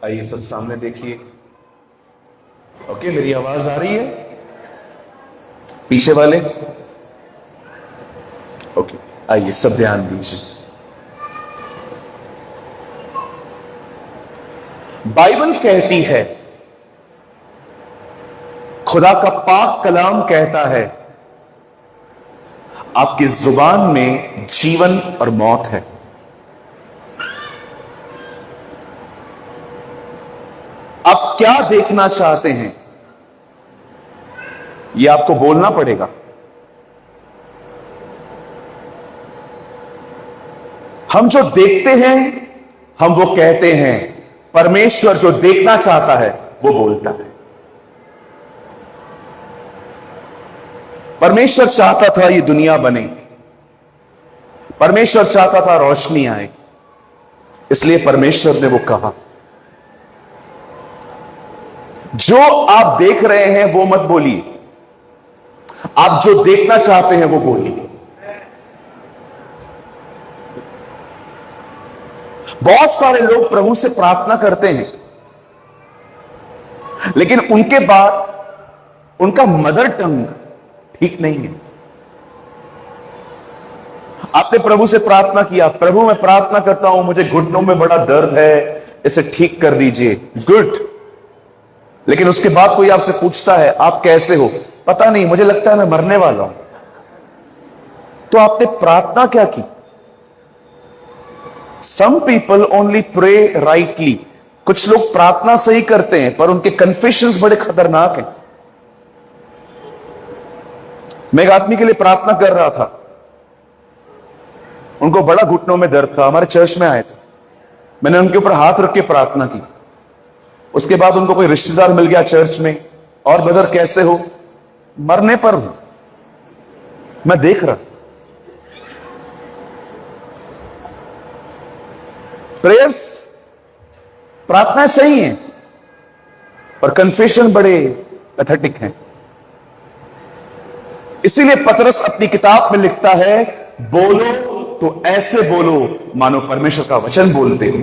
आइए सब सामने देखिए। ओके, मेरी आवाज आ रही है? पीछे वाले? ओके, आइए सब ध्यान दीजिए। बाइबल कहती है, खुदा का पाक कलाम कहता है, आपकी जुबान में जीवन और मौत है। आप क्या देखना चाहते हैं, यह आपको बोलना पड़ेगा। हम जो देखते हैं हम वो कहते हैं, परमेश्वर जो देखना चाहता है वो बोलता है। परमेश्वर चाहता था ये दुनिया बने, परमेश्वर चाहता था रोशनी आए, इसलिए परमेश्वर ने वो कहा। जो आप देख रहे हैं वो मत बोलिए, आप जो देखना चाहते हैं वो बोलिए। बहुत सारे लोग प्रभु से प्रार्थना करते हैं, लेकिन उनके बाद उनका मदर टंग ठीक नहीं है। आपने प्रभु से प्रार्थना किया, प्रभु मैं प्रार्थना करता हूं, मुझे घुटनों में बड़ा दर्द है, इसे ठीक कर दीजिए। गुड। लेकिन उसके बाद कोई आपसे पूछता है आप कैसे हो? पता नहीं, मुझे लगता है मैं मरने वाला हूं। तो आपने प्रार्थना क्या की? Some people only pray rightly. कुछ लोग प्रार्थना सही करते हैं पर उनके कन्फेशंस बड़े खतरनाक हैं। मैं एक आदमी के लिए प्रार्थना कर रहा था, उनको बड़ा घुटनों में दर्द था, हमारे चर्च में आए थे। मैंने उनके ऊपर हाथ रख के प्रार्थना की। उसके बाद उनको कोई रिश्तेदार मिल गया चर्च में, और ब्रदर कैसे हो? मरने पर हूं। मैं देख रहा, प्रेयर्स प्रार्थनाएं सही हैं पर कन्फेशन बड़े पैथेटिक हैं। इसीलिए पतरस अपनी किताब में लिखता है, बोलो तो ऐसे बोलो मानो परमेश्वर का वचन बोलते हो।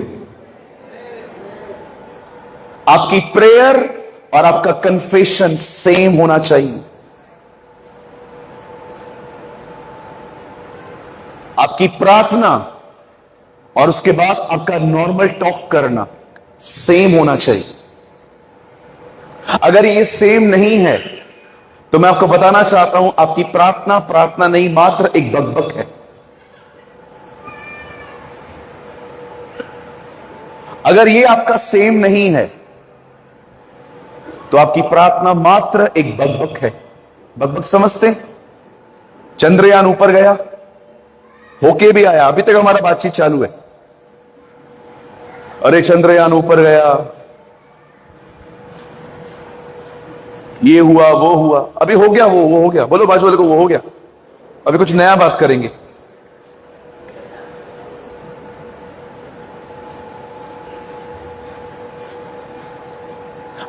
आपकी प्रेयर और आपका कन्फेशन सेम होना चाहिए। आपकी प्रार्थना और उसके बाद आपका नॉर्मल टॉक करना सेम होना चाहिए। अगर ये सेम नहीं है तो मैं आपको बताना चाहता हूं, आपकी प्रार्थना प्रार्थना नहीं, मात्र एक बकबक है। अगर ये आपका सेम नहीं है तो आपकी प्रार्थना मात्र एक बकबक है। बकबक समझते? चंद्रयान ऊपर गया, होके भी आया, अभी तक हमारा बातचीत चालू है। अरे चंद्रयान ऊपर गया, ये हुआ वो हुआ, अभी हो गया वो हो गया। बोलो बाजू वाले को, वो हो गया। अभी कुछ नया बात करेंगे।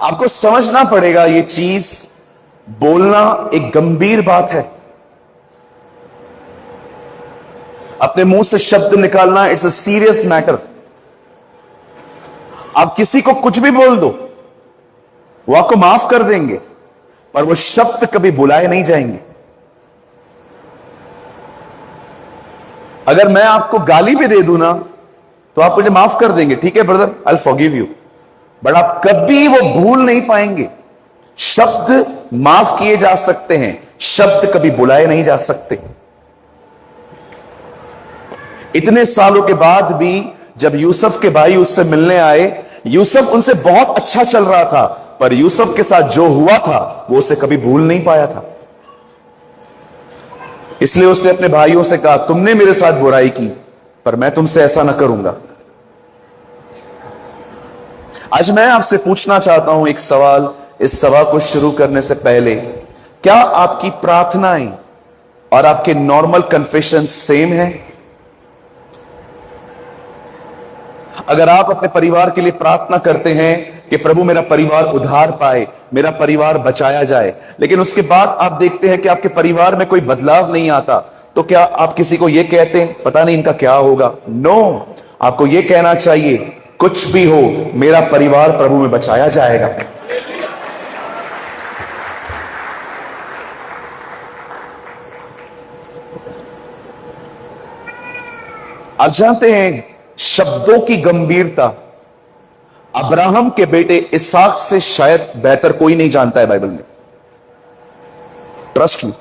आपको समझना पड़ेगा, ये चीज बोलना एक गंभीर बात है। अपने मुंह से शब्द निकालना इट्स अ सीरियस मैटर। आप किसी को कुछ भी बोल दो, वो आपको माफ कर देंगे, पर वो शब्द कभी बुलाए नहीं जाएंगे। अगर मैं आपको गाली भी दे दूं ना तो आप मुझे माफ कर देंगे, ठीक है brother, I will forgive you, but आप कभी वो भूल नहीं पाएंगे। शब्द माफ किए जा सकते हैं, शब्द कभी बुलाए नहीं जा सकते। इतने सालों के बाद भी जब यूसुफ के भाई उससे मिलने आए, यूसुफ उनसे बहुत अच्छा चल रहा था, पर यूसुफ के साथ जो हुआ था वो उसे कभी भूल नहीं पाया था। इसलिए उसने अपने भाइयों से कहा, तुमने मेरे साथ बुराई की पर मैं तुमसे ऐसा ना करूंगा। आज मैं आपसे पूछना चाहता हूं एक सवाल, इस सवाल को शुरू करने से पहले, क्या आपकी प्रार्थनाएं और आपके नॉर्मल कन्फेशन सेम है? अगर आप अपने परिवार के लिए प्रार्थना करते हैं कि प्रभु मेरा परिवार उद्धार पाए, मेरा परिवार बचाया जाए, लेकिन उसके बाद आप देखते हैं कि आपके परिवार में कोई बदलाव नहीं आता, तो क्या आप किसी को यह कहते हैं पता नहीं इनका क्या होगा? नो, आपको यह कहना चाहिए कुछ भी हो, मेरा परिवार प्रभु में बचाया जाएगा। आप जानते हैं शब्दों की गंभीरता अब्राहम के बेटे इसहाक से शायद बेहतर कोई नहीं जानता है बाइबल में। ट्रस्ट मी,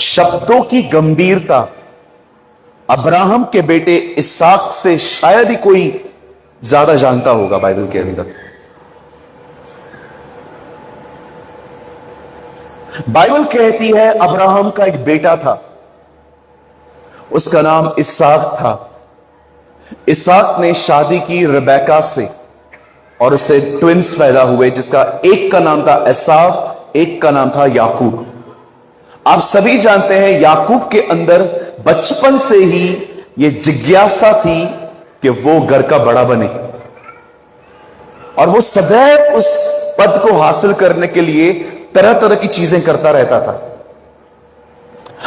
शब्दों की गंभीरता अब्राहम के बेटे इसहाक से शायद ही कोई ज्यादा जानता होगा बाइबल के अंदर। बाइबल कहती है अब्राहम का एक बेटा था, उसका नाम इसहाक था। इसहाक ने शादी की रिबेका से और उससे ट्विंस पैदा हुए, जिसका एक का नाम था एसाव, एक का नाम था याकूब। आप सभी जानते हैं याकूब के अंदर बचपन से ही यह जिज्ञासा थी कि वो घर का बड़ा बने और वो सदैव उस पद को हासिल करने के लिए तरह तरह की चीजें करता रहता था।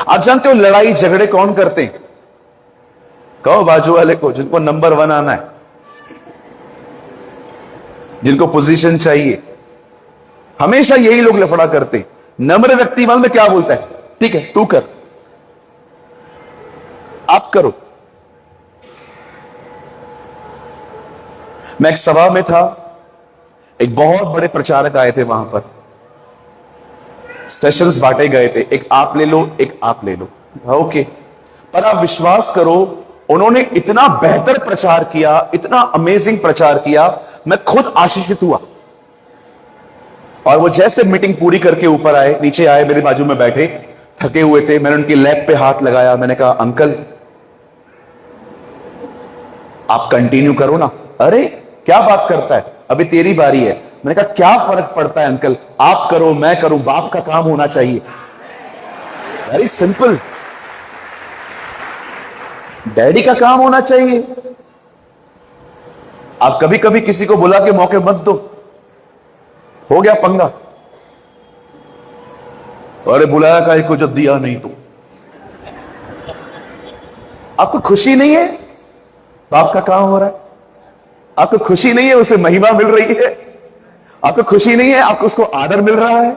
आप जानते हो लड़ाई झगड़े कौन करते हैं? कहो बाजू वाले को, जिनको नंबर 1 आना है, जिनको पोजीशन चाहिए, हमेशा यही लोग लफड़ा करते हैं। नम्र व्यक्ति में क्या बोलता है? ठीक है तू कर, आप करो। मैं एक सभा में था, एक बहुत बड़े प्रचारक आए थे, वहां पर सेशंस बांटे गए थे, एक आप ले लो, एक आप ले लो। ओके, पर आप विश्वास करो उन्होंने इतना बेहतर प्रचार किया, इतना अमेजिंग प्रचार किया, मैं खुद आशीषित हुआ। और वो जैसे मीटिंग पूरी करके ऊपर आए, नीचे आए, मेरे बाजू में बैठे, थके हुए थे। मैंने उनकी लैप पे हाथ लगाया, मैंने कहा अंकल आप कंटिन्यू करो ना। अरे क्या बात करता है, अभी तेरी बारी है। मैंने कहा क्या फर्क पड़ता है अंकल, आप करो मैं करूं, बाप का काम होना चाहिए। वेरी सिंपल, डैडी का काम होना चाहिए। आप कभी कभी किसी को बुला के मौके मत दो, हो गया पंगा। अरे बुलाया काहे को जब दिया नहीं तो। आपको खुशी नहीं है बाप का काम हो रहा है? आपको खुशी नहीं है उसे महिमा मिल रही है? आपको खुशी नहीं है आपको उसको आदर मिल रहा है?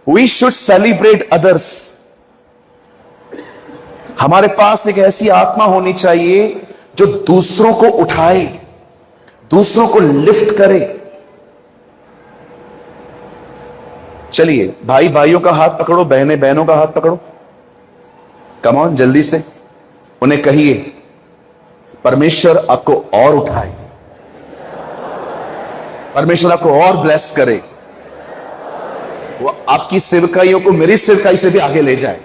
We should celebrate others. हमारे पास एक ऐसी आत्मा होनी चाहिए जो दूसरों को उठाए, दूसरों को लिफ्ट करे। चलिए, भाई भाइयों का हाथ पकड़ो, बहनें बहनों का हाथ पकड़ो, कम ऑन जल्दी से उन्हें कहिए परमेश्वर आपको और उठाए, परमेश्वर आपको और ब्लेस करे, वो आपकी सेवकाइयों को मेरी सेवकाई से भी आगे ले जाए।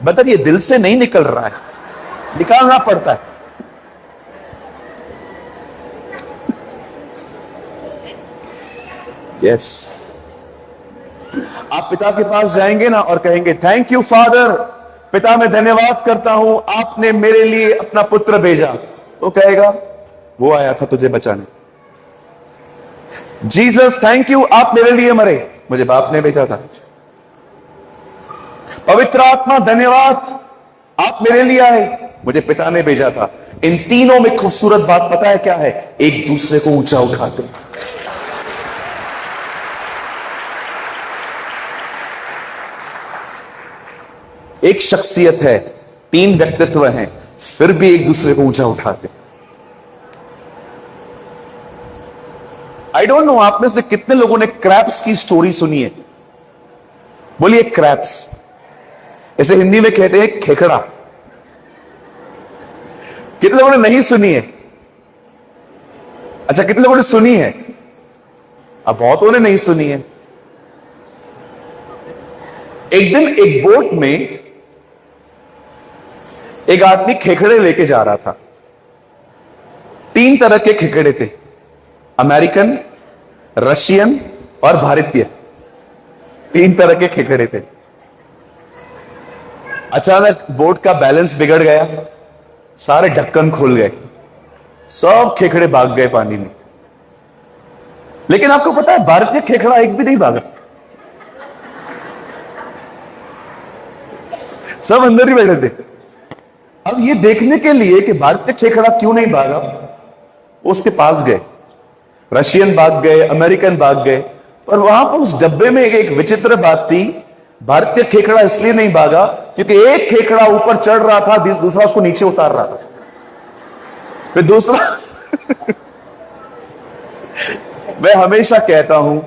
बता, ये दिल से नहीं निकल रहा है, निकालना पड़ता है। यस, आप पिता के पास जाएंगे ना और कहेंगे थैंक यू फादर, पिता मैं धन्यवाद करता हूं आपने मेरे लिए अपना पुत्र भेजा। वो कहेगा वो आया था तुझे बचाने। जीसस थैंक यू आप मेरे लिए मरे, मुझे बाप ने भेजा था। पवित्र आत्मा धन्यवाद आप मेरे लिए आए, मुझे पिता ने भेजा था। इन तीनों में खूबसूरत बात पता है क्या है? एक दूसरे को ऊंचा उठाते। एक शख्सियत है, 3 व्यक्तित्व हैं, फिर भी एक दूसरे को ऊंचा उठाते। आई डोंट नो आप में से कितने लोगों ने क्रैप्स की स्टोरी सुनी है? बोलिए क्रैप्स। इसे हिंदी में कहते हैं खेखड़ा। कितने लोगों ने नहीं सुनी है? अच्छा, कितने लोगों ने सुनी है? अब बहुतों ने नहीं सुनी है। एक दिन एक बोट में एक आदमी खेखड़े लेके जा रहा था। 3 तरह के खेखड़े थे, अमेरिकन, रशियन और भारतीय। 3 तरह के खेखड़े थे। अचानक बोट का बैलेंस बिगड़ गया, सारे ढक्कन खुल गए, सब खेखड़े भाग गए पानी में। लेकिन आपको पता है भारतीय खेखड़ा एक भी नहीं भागा, सब अंदर ही बैठे थे। अब ये देखने के लिए कि भारतीय खेखड़ा क्यों नहीं भागा, वो उसके पास गए। रशियन भाग गए, अमेरिकन भाग गए, पर वहां पर उस डब्बे में एक विचित्र बात थी। भारतीय खेखड़ा इसलिए नहीं भागा क्योंकि एक खेखड़ा ऊपर चढ़ रहा था, दूसरा उसको नीचे उतार रहा था, फिर दूसरा मैं हमेशा कहता हूं,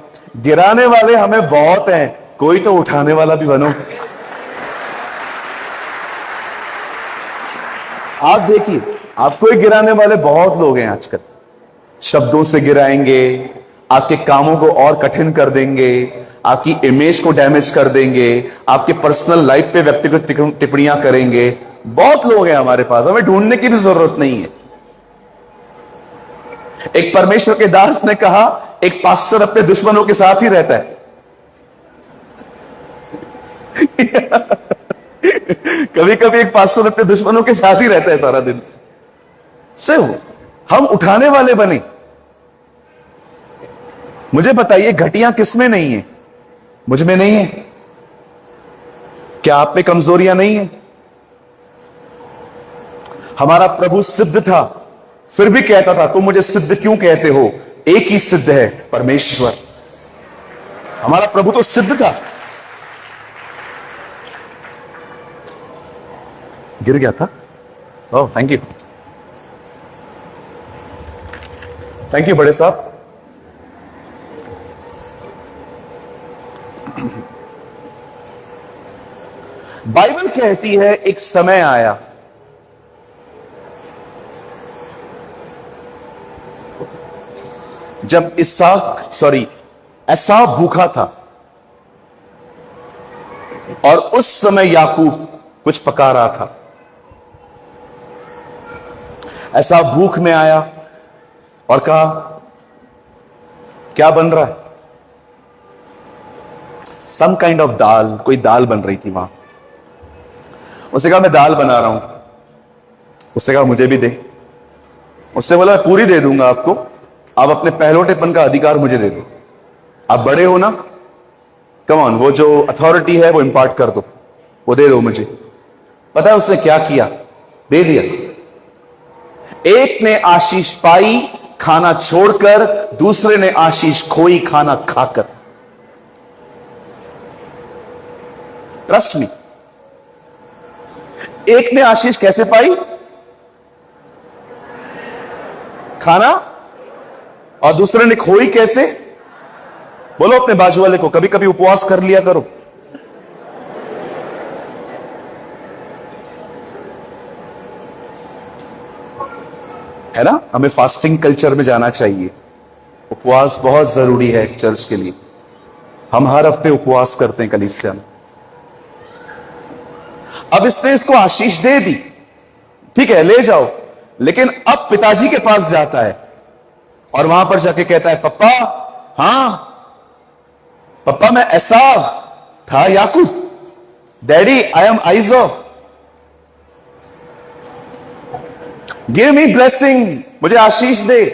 गिराने वाले हमें बहुत हैं, कोई तो उठाने वाला भी बनो। आप देखिए, आपको ही गिराने वाले बहुत लोग हैं आजकल। शब्दों से गिराएंगे, आपके कामों को और कठिन कर देंगे, आपकी इमेज को डैमेज कर देंगे, आपके पर्सनल लाइफ पे व्यक्तिगत टिप्पणियां करेंगे। बहुत लोग हैं हमारे पास, हमें ढूंढने की भी जरूरत नहीं है। एक परमेश्वर के दास ने कहा, एक पास्टर अपने दुश्मनों के साथ ही रहता है। कभी कभी एक पास्टर अपने दुश्मनों के साथ ही रहता है सारा दिन। सिर्फ हम उठाने वाले बने। मुझे बताइए, घटियां किसमें नहीं है? मुझ में नहीं है? क्या आप में कमजोरियां नहीं है? हमारा प्रभु सिद्ध था, फिर भी कहता था, तुम मुझे सिद्ध क्यों कहते हो? एक ही सिद्ध है, परमेश्वर। हमारा प्रभु तो सिद्ध था। गिर गया था। ओह, थैंक यू, थैंक यू बड़े साहब। बाइबल कहती है, एक समय आया जब एसाव भूखा था, और उस समय याकूब कुछ पका रहा था। एसाव भूख में आया और कहा, क्या बन रहा है? सम काइंड ऑफ दाल, कोई दाल बन रही थी वहां। उसने कहा, मैं दाल बना रहा हूं। उसने कहा, मुझे भी दे। उससे बोला, मैं पूरी दे दूंगा आपको, आप अपने पहलोटेपन का अधिकार मुझे दे दो। आप बड़े हो ना, कम ऑन, वो जो अथॉरिटी है वो इंपार्ट कर दो, वो दे दो मुझे। पता है उसने क्या किया? दे दिया। एक ने आशीष पाई खाना छोड़कर, दूसरे ने आशीष खोई खाना खाकर। Trust me. एक ने आशीष कैसे पाई? खाना। और दूसरे ने खोई कैसे? बोलो अपने बाजू वाले को, कभी कभी उपवास कर लिया करो। है ना, हमें फास्टिंग कल्चर में जाना चाहिए। उपवास बहुत जरूरी है चर्च के लिए। हम हर हफ्ते उपवास करते हैं कलीसिया में। अब इसने इसको आशीष दे दी, ठीक है, ले जाओ। लेकिन अब पिताजी के पास जाता है और वहां पर जाके कहता है, पप्पा, हां पप्पा, मैं एसाव था याकूब। डैडी, आई एम आइजो, गिव मी ब्लेसिंग, मुझे आशीष दे।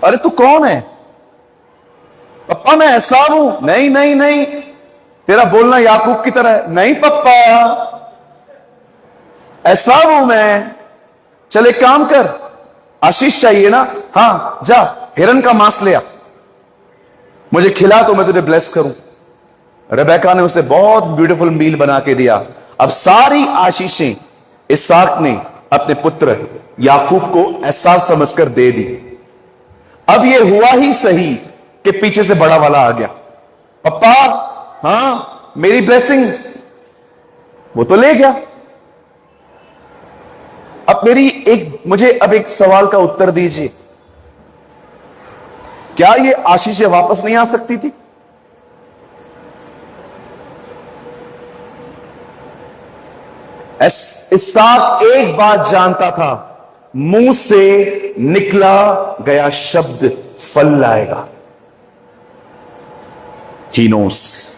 अरे तू कौन है? पप्पा मैं एसाव हूं। नहीं नहीं नहीं, तेरा बोलना याकूब की तरह है। नहीं पप्पा, एसाव हूं मैं। चल एक काम कर, आशीष चाहिए ना? हां, जा हिरन का मांस ले आ, मुझे खिला तो मैं तुझे ब्लेस करूं। रेबेका ने उसे बहुत ब्यूटीफुल मील बना के दिया। अब सारी आशीषें इसहाक ने अपने पुत्र याकूब को एसाव समझकर दे दी। अब यह हुआ ही सही कि पीछे से बड़ा वाला आ गया। पप्पा, हां मेरी ब्लेसिंग, वो तो ले गया। अब मुझे अब एक सवाल का उत्तर दीजिए, क्या ये आशीषें वापस नहीं आ सकती थी? इसहाक एक बात जानता था, मुंह से निकला गया शब्द फल लाएगा। He knows.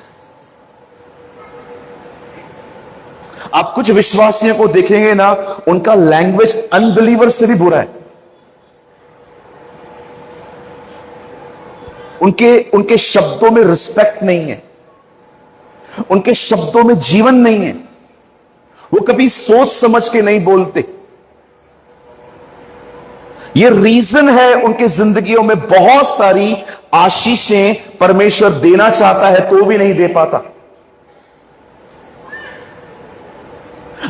आप कुछ विश्वासियों को देखेंगे ना, उनका लैंग्वेज अनबिलीवर से भी बुरा है। उनके शब्दों में रिस्पेक्ट नहीं है, उनके शब्दों में जीवन नहीं है। वो कभी सोच समझ के नहीं बोलते। ये रीजन है उनके जिंदगियों में बहुत सारी आशीषें परमेश्वर देना चाहता है तो भी नहीं दे पाता।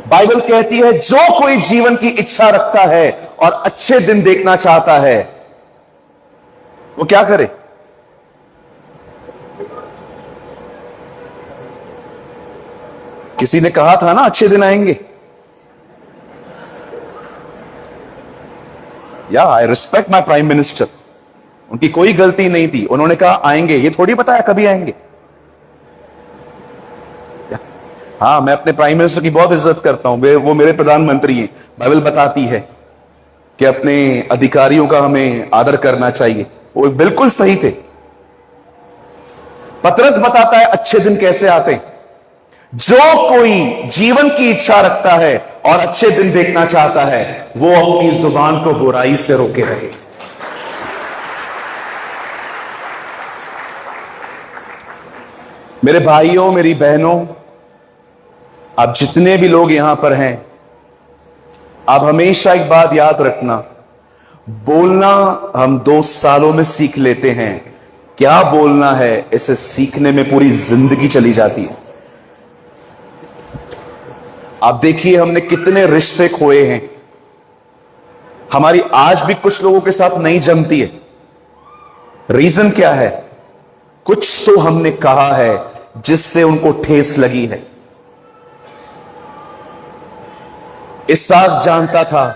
बाइबल कहती है जो कोई जीवन की इच्छा रखता है और अच्छे दिन देखना चाहता है वो क्या करे? किसी ने कहा था ना अच्छे दिन आएंगे। या I respect my prime minister, उनकी कोई गलती नहीं थी, उन्होंने कहा आएंगे, ये थोड़ी बताया कभी आएंगे। हाँ, मैं अपने प्राइम मिनिस्टर की बहुत इज्जत करता हूं, वो मेरे प्रधानमंत्री हैं। बाइबल बताती है कि अपने अधिकारियों का हमें आदर करना चाहिए, वो बिल्कुल सही थे। पतरस बताता है अच्छे दिन कैसे आते हैं। जो कोई जीवन की इच्छा रखता है और अच्छे दिन देखना चाहता है वो अपनी जुबान को बुराई से रोके रहे। मेरे भाइयों, मेरी बहनों, आप जितने भी लोग यहां पर हैं, आप हमेशा एक बात याद रखना, बोलना हम 2 सालों में सीख लेते हैं, क्या बोलना है इसे सीखने में पूरी जिंदगी चली जाती है। आप देखिए हमने कितने रिश्ते खोए हैं, हमारी आज भी कुछ लोगों के साथ नहीं जमती है। रीजन क्या है? कुछ तो हमने कहा है जिससे उनको ठेस लगी है। इसहाक जानता था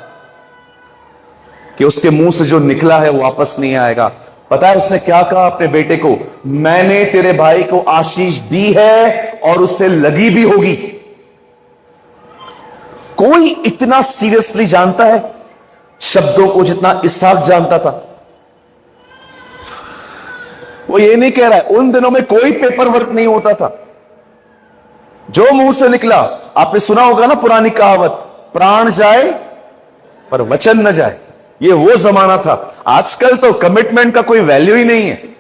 कि उसके मुंह से जो निकला है वो वापस नहीं आएगा। पता है उसने क्या कहा अपने बेटे को? मैंने तेरे भाई को आशीष दी है और उससे लगी भी होगी। कोई इतना सीरियसली जानता है शब्दों को जितना इसहाक जानता था? वो ये नहीं कह रहा है, उन दिनों में कोई पेपर वर्क नहीं होता था, जो मुंह से निकला। आपने सुना होगा ना पुरानी कहावत, प्राण जाए पर वचन न जाए। ये वो जमाना था। आजकल तो कमिटमेंट का कोई वैल्यू ही नहीं है।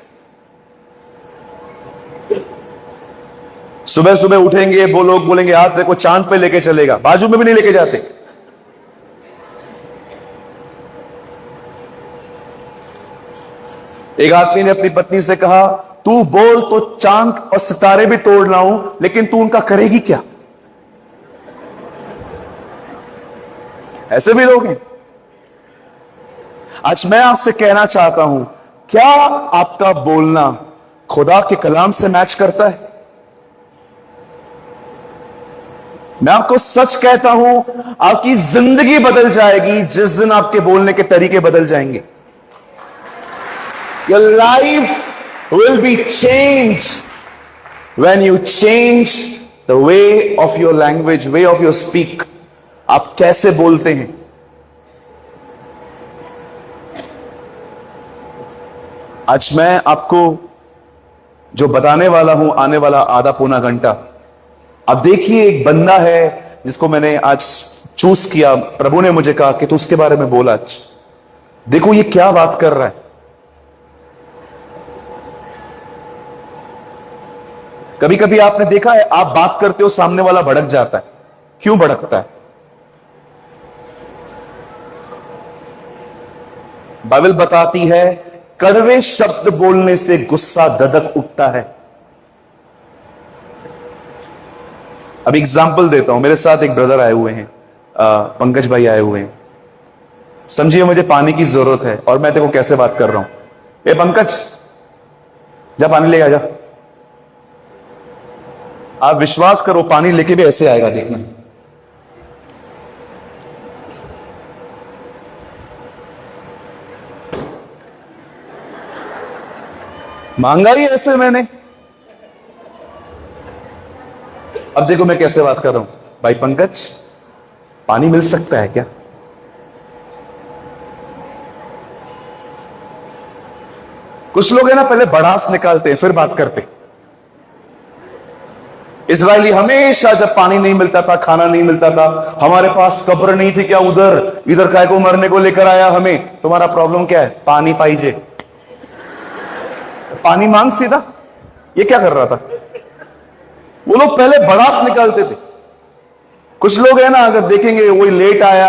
सुबह सुबह उठेंगे, वो लोग बोलेंगे आज देखो चांद पे लेके चलेगा, बाजू में भी नहीं लेके जाते। एक आदमी ने अपनी पत्नी से कहा, तू बोल तो चांद और सितारे भी तोड़ लाऊं, लेकिन तू उनका करेगी क्या? ऐसे भी लोग हैं। आज मैं आपसे कहना चाहता हूं, क्या आपका बोलना खुदा के कलाम से मैच करता है? मैं आपको सच कहता हूं, आपकी जिंदगी बदल जाएगी जिस दिन आपके बोलने के तरीके बदल जाएंगे। Your life will be changed when you change the way of your language, way of your speak. आप कैसे बोलते हैं। आज मैं आपको जो बताने वाला हूं आने वाला आधा पौना घंटा, अब देखिए एक बंदा है जिसको मैंने आज चूज किया। प्रभु ने मुझे कहा कि तू उसके बारे में बोल आज। देखो ये क्या बात कर रहा है। कभी कभी आपने देखा है, आप बात करते हो सामने वाला भड़क जाता है। क्यों भड़कता है? बाइबल बताती है कड़वे शब्द बोलने से गुस्सा ददक उठता है। अब एग्जाम्पल देता हूं। मेरे साथ एक ब्रदर आए हुए हैं, पंकज भाई आए हुए हैं। समझिए मुझे पानी की जरूरत है और मैं देखो कैसे बात कर रहा हूं। ए पंकज, जा पानी ले आ जा। आप विश्वास करो पानी लेके भी ऐसे आएगा, देखना। मांगा ही ऐसे मैंने। अब देखो मैं कैसे बात कर रहा हूं। भाई पंकज, पानी मिल सकता है क्या? कुछ लोग है ना, पहले भड़ास निकालते हैं फिर बात करते। इजरायली हमेशा जब पानी नहीं मिलता था, खाना नहीं मिलता था, हमारे पास कब्र नहीं थी क्या उधर, इधर काय को मरने को लेकर आया हमें? तुम्हारा प्रॉब्लम क्या है? पानी पाइजे। पानी मांग सीधा। ये क्या कर रहा था? वो लोग पहले भड़ास निकालते थे। कुछ लोग हैं ना, अगर देखेंगे वही लेट आया,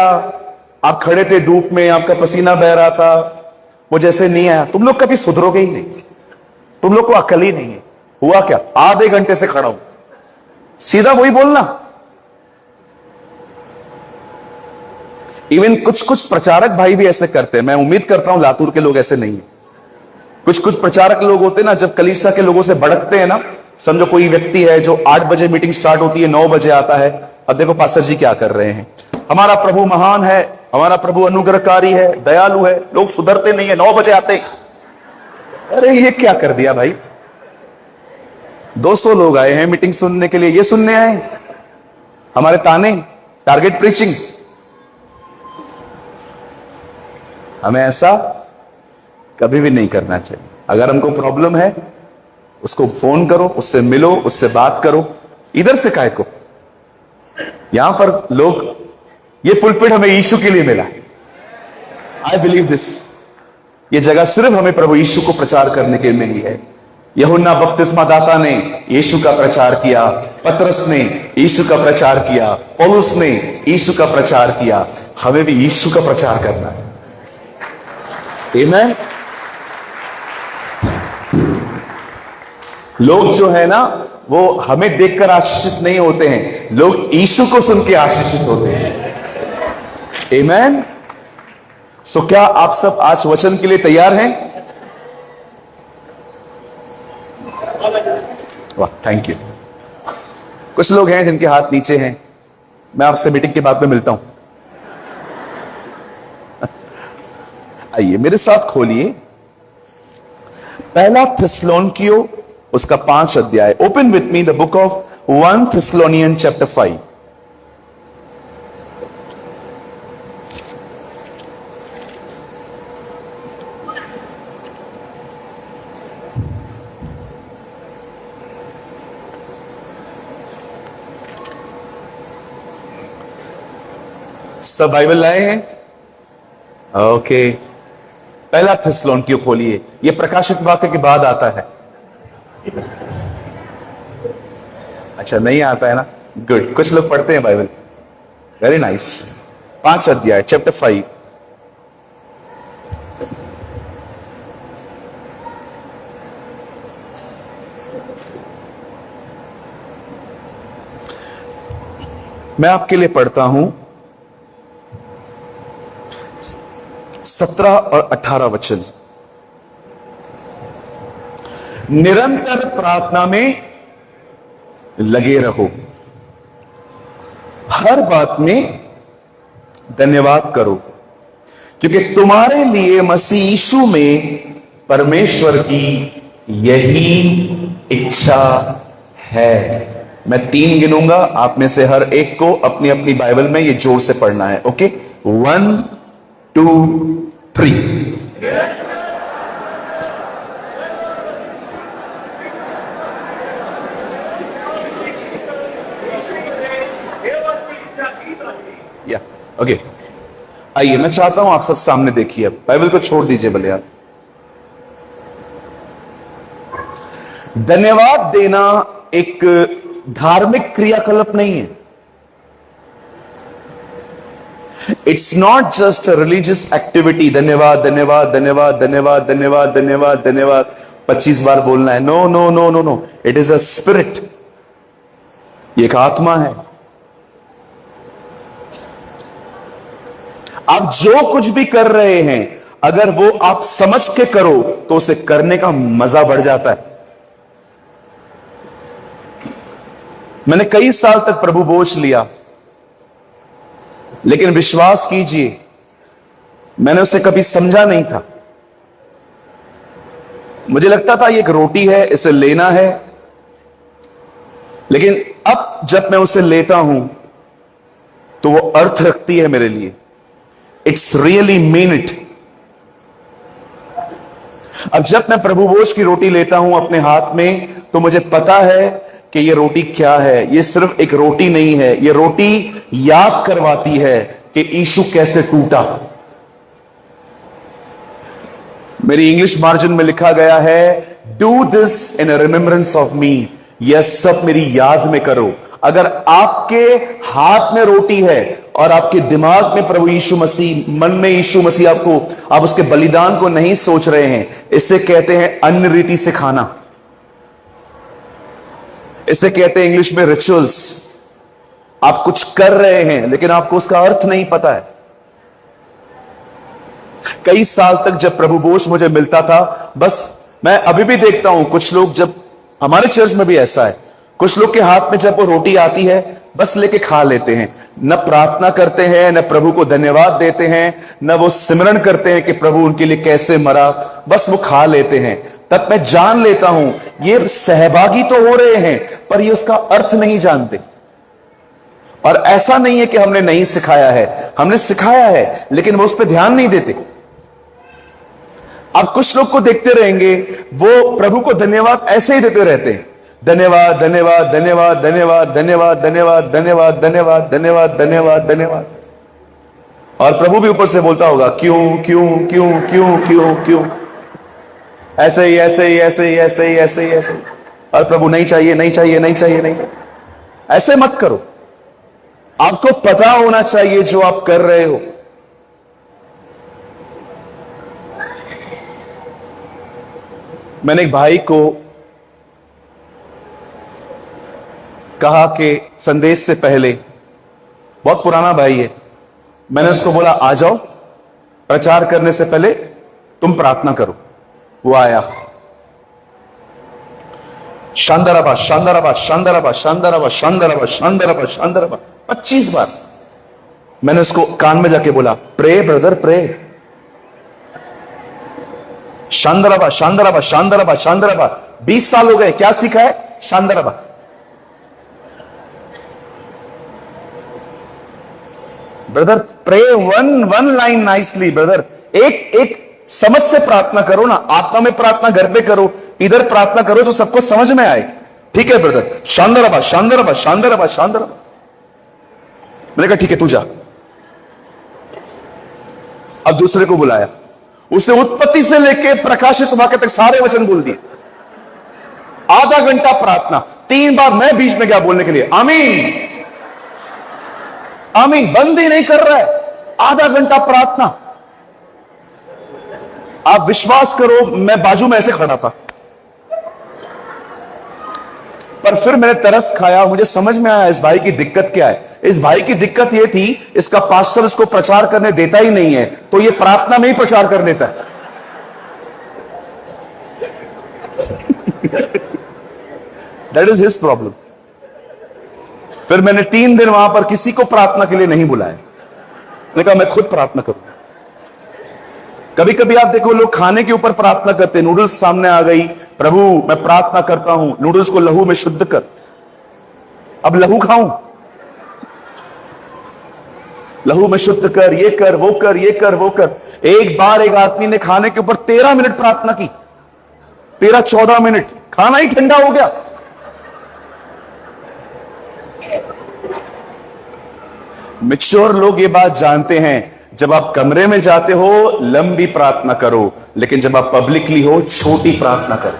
आप खड़े थे धूप में, आपका पसीना बह रहा था, वो जैसे नहीं आया, तुम लोग कभी सुधरोगे ही नहीं, तुम लोग को अकल ही नहीं है। हुआ क्या, आधे घंटे से खड़ा हूं, सीधा वही बोलना। इवन कुछ कुछ प्रचारक भाई भी ऐसे करते हैं। मैं उम्मीद करता हूं लातूर के लोग ऐसे नहीं है। कुछ कुछ प्रचारक लोग होते हैं ना, जब कलीसिया के लोगों से भड़कते हैं ना, समझो कोई व्यक्ति है जो 8 बजे मीटिंग स्टार्ट होती है, 9 बजे आता है, अब देखो पास्टर जी क्या कर रहे हैं, हमारा प्रभु महान है, हमारा प्रभु अनुग्रहकारी है, दयालु है, लोग सुधरते नहीं है, 9 बजे आते। अरे ये क्या कर दिया भाई, 200 लोग आए हैं मीटिंग सुनने के लिए, ये सुनने आए हमारे ताने, टारगेट प्रीचिंग। हमें ऐसा कभी भी नहीं करना चाहिए। अगर हमको प्रॉब्लम है, उसको फोन करो, उससे मिलो, उससे बात करो, इधर से काहे को। यहां पर लोग, ये पुलपिट हमें यीशु के लिए मिला। I believe this. ये जगह सिर्फ हमें प्रभु यीशु को प्रचार करने के लिए मिली है। यूहन्ना बपतिस्मा दाता ने यीशु का प्रचार किया, पतरस ने यीशु का प्रचार किया, पौलुस ने यीशु का प्रचार किया, हमें भी यीशु का प्रचार करना है। आमीन। लोग जो है ना, वो हमें देखकर आशीषित नहीं होते हैं, लोग यीशु को सुन के आशीषित होते हैं। आमीन। सो क्या आप सब आज वचन के लिए तैयार हैं? वाह, थैंक यू। कुछ लोग हैं जिनके हाथ नीचे हैं, मैं आपसे मीटिंग के बाद में मिलता हूं। आइए मेरे साथ खोलिए पहला थिस्सलुनीकियों उसका 5 अध्याय। Open with me the book of 1 Thessalonian chapter 5। सब बाइबल लाए हैं? ओके, पहला थिस्सलुनीकियों खोलिए। यह प्रकाशित वाक्य के बाद आता है। अच्छा, नहीं आता है ना, गुड। कुछ लोग पढ़ते हैं बाइबल, वेरी नाइस। 5 अध्याय चैप्टर 5। मैं आपके लिए पढ़ता हूं 17 और 18 वचन। निरंतर प्रार्थना में लगे रहो, हर बात में धन्यवाद करो, क्योंकि तुम्हारे लिए मसीह यीशु में परमेश्वर की यही इच्छा है। मैं 3 गिनूंगा, आप में से हर एक को अपनी अपनी बाइबल में ये जोर से पढ़ना है। ओके, 1 2 3। ओके, आइए मैं चाहता हूं आप सब सामने देखिए। बाइबल को छोड़ दीजिए भले आप। धन्यवाद देना एक धार्मिक क्रियाकलाप नहीं है। It's not just a religious activity. धन्यवाद धन्यवाद धन्यवाद धन्यवाद धन्यवाद धन्यवाद धन्यवाद 25 बार बोलना है। No no no no no, it is a spirit. ये एक आत्मा है। आप जो कुछ भी कर रहे हैं, अगर वो आप समझ के करो तो उसे करने का मजा बढ़ जाता है। मैंने कई साल तक प्रभु बोझ लिया, लेकिन विश्वास कीजिए मैंने उसे कभी समझा नहीं था। मुझे लगता था ये एक रोटी है, इसे लेना है। लेकिन अब जब मैं उसे लेता हूं तो वो अर्थ रखती है मेरे लिए। It's really mean it. अब जब मैं प्रभु भोज की रोटी लेता हूं अपने हाथ में, तो मुझे पता है कि ये रोटी क्या है। ये सिर्फ एक रोटी नहीं है, ये रोटी याद करवाती है कि यीशु कैसे टूटा। मेरी इंग्लिश मार्जिन में लिखा गया है, do this in remembrance of me. यह सब मेरी याद में करो। अगर आपके हाथ में रोटी है और आपके दिमाग में प्रभु यीशु मसीह, मन में यीशु मसीह, आप उसके बलिदान को नहीं सोच रहे हैं, इसे कहते हैं अन्य रीति से खाना। इसे कहते हैं इंग्लिश में रिचुअल्स। आप कुछ कर रहे हैं लेकिन आपको उसका अर्थ नहीं पता है। कई साल तक जब प्रभु भोज मुझे मिलता था, बस मैं अभी भी देखता हूं कुछ लोग, जब हमारे चर्च में भी ऐसा है, कुछ लोग के हाथ में जब वो रोटी आती है बस लेके खा लेते हैं, न प्रार्थना करते हैं, न प्रभु को धन्यवाद देते हैं, न वो सिमरन करते हैं कि प्रभु उनके लिए कैसे मरा, बस वो खा लेते हैं। तब मैं जान लेता हूं ये सहभागी तो हो रहे हैं पर ये उसका अर्थ नहीं जानते। और ऐसा नहीं है कि हमने नहीं सिखाया है, हमने सिखाया है लेकिन वो उस पर ध्यान नहीं देते। आप कुछ लोग को देखते रहेंगे, वो प्रभु को धन्यवाद ऐसे ही देते रहते हैं, धन्यवाद धन्यवाद धन्यवाद धन्यवाद धन्यवाद धन्यवाद धन्यवाद धन्यवाद धन्यवाद धन्यवाद धन्यवाद। और प्रभु भी ऊपर से बोलता होगा क्यों क्यों क्यों क्यों क्यों क्यों, ऐसे ही ऐसे ही ऐसे ही ऐसे ही ऐसे ही ऐसे ही। और प्रभु नहीं चाहिए नहीं चाहिए नहीं चाहिए नहीं चाहिए। ऐसे मत करो, आपको पता होना चाहिए जो आप कर रहे हो। मैंने एक भाई को कहा कि संदेश से पहले, बहुत पुराना भाई है, मैंने उसको बोला आ जाओ, प्रचार करने से पहले तुम प्रार्थना करो। वो आया, शांदाराबा शांदाराबा शांदाराबा शांदाराबा शांदाराबा शांदाराबा शांदाराबा 25 बार। मैंने उसको कान में जाके बोला प्रे ब्रदर प्रे, शांदाराबा शांदाराबा शांदाराबा शांदाराबा। 20 साल हो गए, क्या सीखा है? शांदाराबा। Brother pray one line nicely brother, एक समझ से प्रार्थना करो ना, आत्मा में प्रार्थना घर पे करो, इधर प्रार्थना करो तो सबको समझ में आए। ठीक है ब्रदर, शांदाराबा शांदाराबा शांदाराबा शांदाराबा। मैंने कहा ठीक है तू जा। अब दूसरे को बुलाया, उसे उत्पत्ति से लेके प्रकाशित वाक्य तक सारे वचन बोल दिए। आधा घंटा प्रार्थना, 3 बार मैं बीच में क्या बोलने के लिए आमीन आमीन, बंद ही नहीं कर रहा है। आधा घंटा प्रार्थना। आप विश्वास करो मैं बाजू में ऐसे खड़ा था, पर फिर मैंने तरस खाया, मुझे समझ में आया इस भाई की दिक्कत क्या है। इस भाई की दिक्कत यह थी, इसका पास्टर इसको प्रचार करने देता ही नहीं है, तो ये प्रार्थना में ही प्रचार कर देता है। That is his problem. फिर मैंने 3 दिन वहां पर किसी को प्रार्थना के लिए नहीं बुलाया। मैंने कहा मैं खुद प्रार्थना करूंगा। कभी कभी आप देखो लोग खाने के ऊपर प्रार्थना करते हैं, नूडल्स सामने आ गई, प्रभु मैं प्रार्थना करता हूं नूडल्स को लहू में शुद्ध कर। अब लहू खाऊं, लहू में शुद्ध कर, ये कर वो कर, ये कर वो कर। एक बार एक आदमी ने खाने के ऊपर 13 मिनट प्रार्थना की, 13-14 मिनट, खाना ही ठंडा हो गया। मैच्योर लोग ये बात जानते हैं, जब आप कमरे में जाते हो लंबी प्रार्थना करो, लेकिन जब आप पब्लिकली हो छोटी प्रार्थना करो।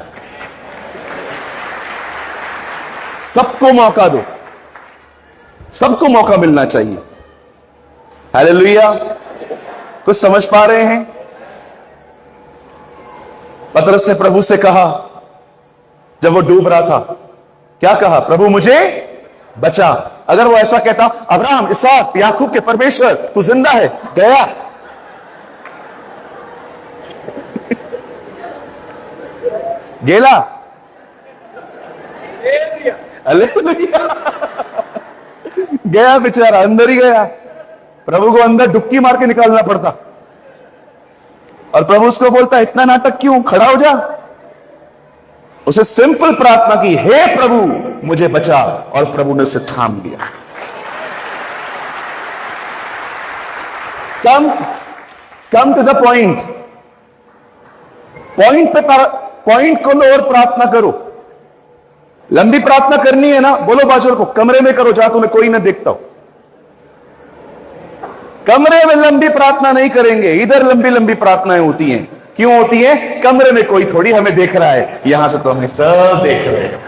सबको मौका दो, सबको मौका मिलना चाहिए। हालेलुया। कुछ समझ पा रहे हैं? पतरस ने प्रभु से कहा, जब वो डूब रहा था, क्या कहा? प्रभु मुझे बचा। अगर वो ऐसा कहता, अब्राहम इसहाक याकूब के परमेश्वर तू जिंदा है, गया। गेला, गया बेचारा, अंदर ही गया। प्रभु को अंदर डुबकी मार के निकालना पड़ता, और प्रभु उसको बोलता इतना नाटक क्यों, खड़ा हो जा। उसे सिंपल प्रार्थना की, हे प्रभु मुझे बचा, और प्रभु ने उसे थाम लिया। Come to the point, point को लो और प्रार्थना करो। लंबी प्रार्थना करनी है ना, बोलो बाजू को, कमरे में करो जहां तुम्हें कोई ना देखता हो। कमरे में लंबी प्रार्थना नहीं करेंगे, इधर लंबी लंबी प्रार्थनाएं होती हैं। क्यों होती है? कमरे में कोई थोड़ी हमें देख रहा है, यहां से तो हमें सब देख रहे हैं।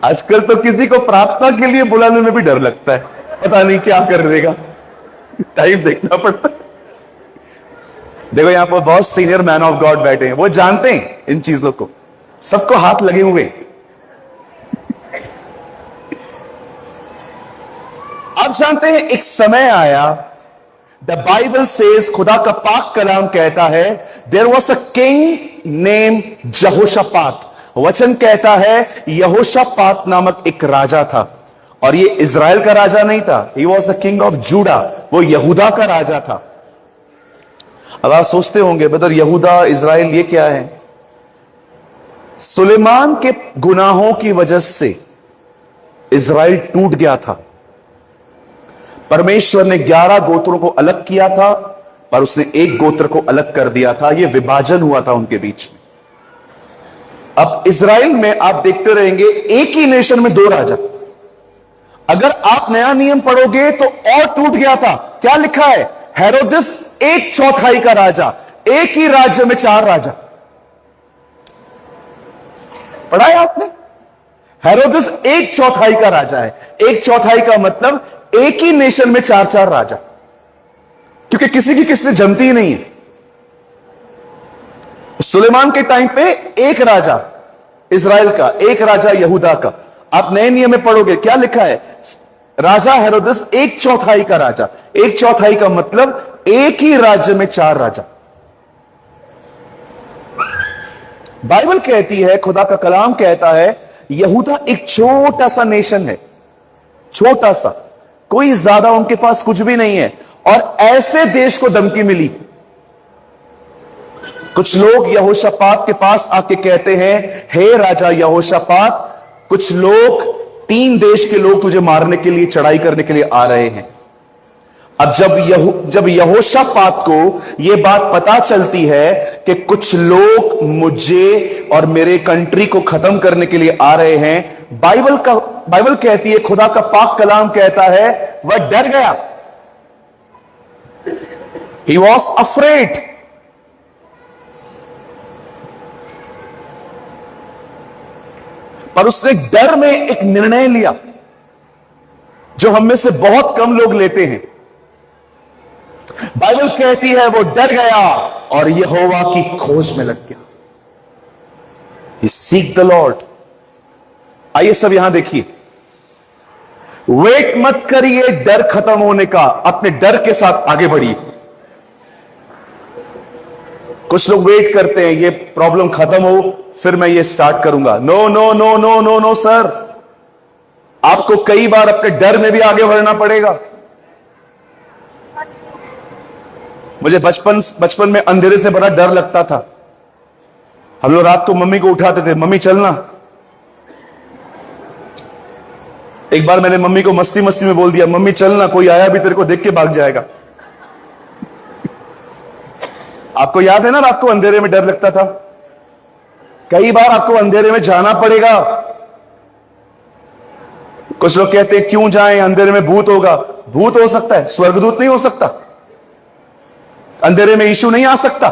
आजकल तो किसी को प्रार्थना के लिए बुलाने में भी डर लगता है, पता नहीं क्या कर देगा, टाइम देखना पड़ता है। देखो यहां पर बहुत सीनियर मैन ऑफ गॉड बैठे हैं, वो जानते हैं इन चीजों को, सबको हाथ लगे हुए। आप जानते हैं एक समय आया, द बाइबल सेज, खुदा का पाक कलाम कहता है, there was a king name Jehoshaphat. वचन कहता है यहोशापात नामक एक राजा था, और ये इज़राइल का राजा नहीं था, he was the king of JUDA, वो यहूदा का राजा था। अब आप सोचते होंगे ब्रदर, यहूदा इज़राइल ये क्या है? सुलेमान के गुनाहों की वजह से इज़राइल टूट गया था। परमेश्वर ने 11 गोत्रों को अलग किया था, पर उसने एक गोत्र को अलग कर दिया था, यह विभाजन हुआ था उनके बीच में। अब इज़राइल में आप देखते रहेंगे एक ही नेशन में 2 राजा। अगर आप नया नियम पढ़ोगे तो और टूट गया था। क्या लिखा है? हेरोदिस 1/4 का राजा, एक ही राज्य में 4 राजा। पढ़ा है आपने? हेरोदिस 1/4 का राजा है। 1/4 का मतलब एक ही नेशन में 4-4 राजा, क्योंकि किसी की किसी से जमती ही नहीं है। सुलेमान के टाइम पे एक राजा इज़राइल का, एक राजा यहूदा का। आप नए नियम में पढ़ोगे क्या लिखा है? राजा हेरोदिस 1/4 का राजा। 1/4 का मतलब एक ही राज्य में 4 राजा। बाइबल कहती है, खुदा का कलाम कहता है, यहूदा एक छोटा सा नेशन है, छोटा सा, कोई ज्यादा उनके पास कुछ भी नहीं है, और ऐसे देश को धमकी मिली। कुछ लोग यहोशापात के पास आके कहते हैं, हे राजा यहोशापात, कुछ लोग, 3 देश के लोग तुझे मारने के लिए, चढ़ाई करने के लिए आ रहे हैं। अब जब यहोशापात को यह बात पता चलती है कि कुछ लोग मुझे और मेरे कंट्री को खत्म करने के लिए आ रहे हैं, बाइबल कहती है, खुदा का पाक कलाम कहता है, वह डर गया। He was afraid. पर उसने डर में एक निर्णय लिया, जो हम में से बहुत कम लोग लेते हैं। बाइबल कहती है वो डर गया और यहोवा की खोज में लग गया। ही सीक द लॉर्ड। आइए सब यहां देखिए, वेट मत करिए डर खत्म होने का, अपने डर के साथ आगे बढ़िए। कुछ लोग वेट करते हैं ये प्रॉब्लम खत्म हो फिर मैं ये स्टार्ट करूंगा। No no no no no no sir, आपको कई बार अपने डर में भी आगे बढ़ना पड़ेगा। मुझे बचपन में अंधेरे से बड़ा डर लगता था। हम लोग रात को मम्मी को उठाते थे, मम्मी चलना। एक बार मैंने मम्मी को मस्ती मस्ती में बोल दिया, मम्मी चलना, कोई आया भी तेरे को देख के भाग जाएगा। आपको याद है ना, रात को अंधेरे में डर लगता था। कई बार आपको अंधेरे में जाना पड़ेगा। कुछ लोग कहते हैं क्यों जाएं, अंधेरे में भूत होगा। भूत हो सकता है, स्वर्गदूत नहीं हो सकता। अंधेरे में यीशु नहीं आ सकता।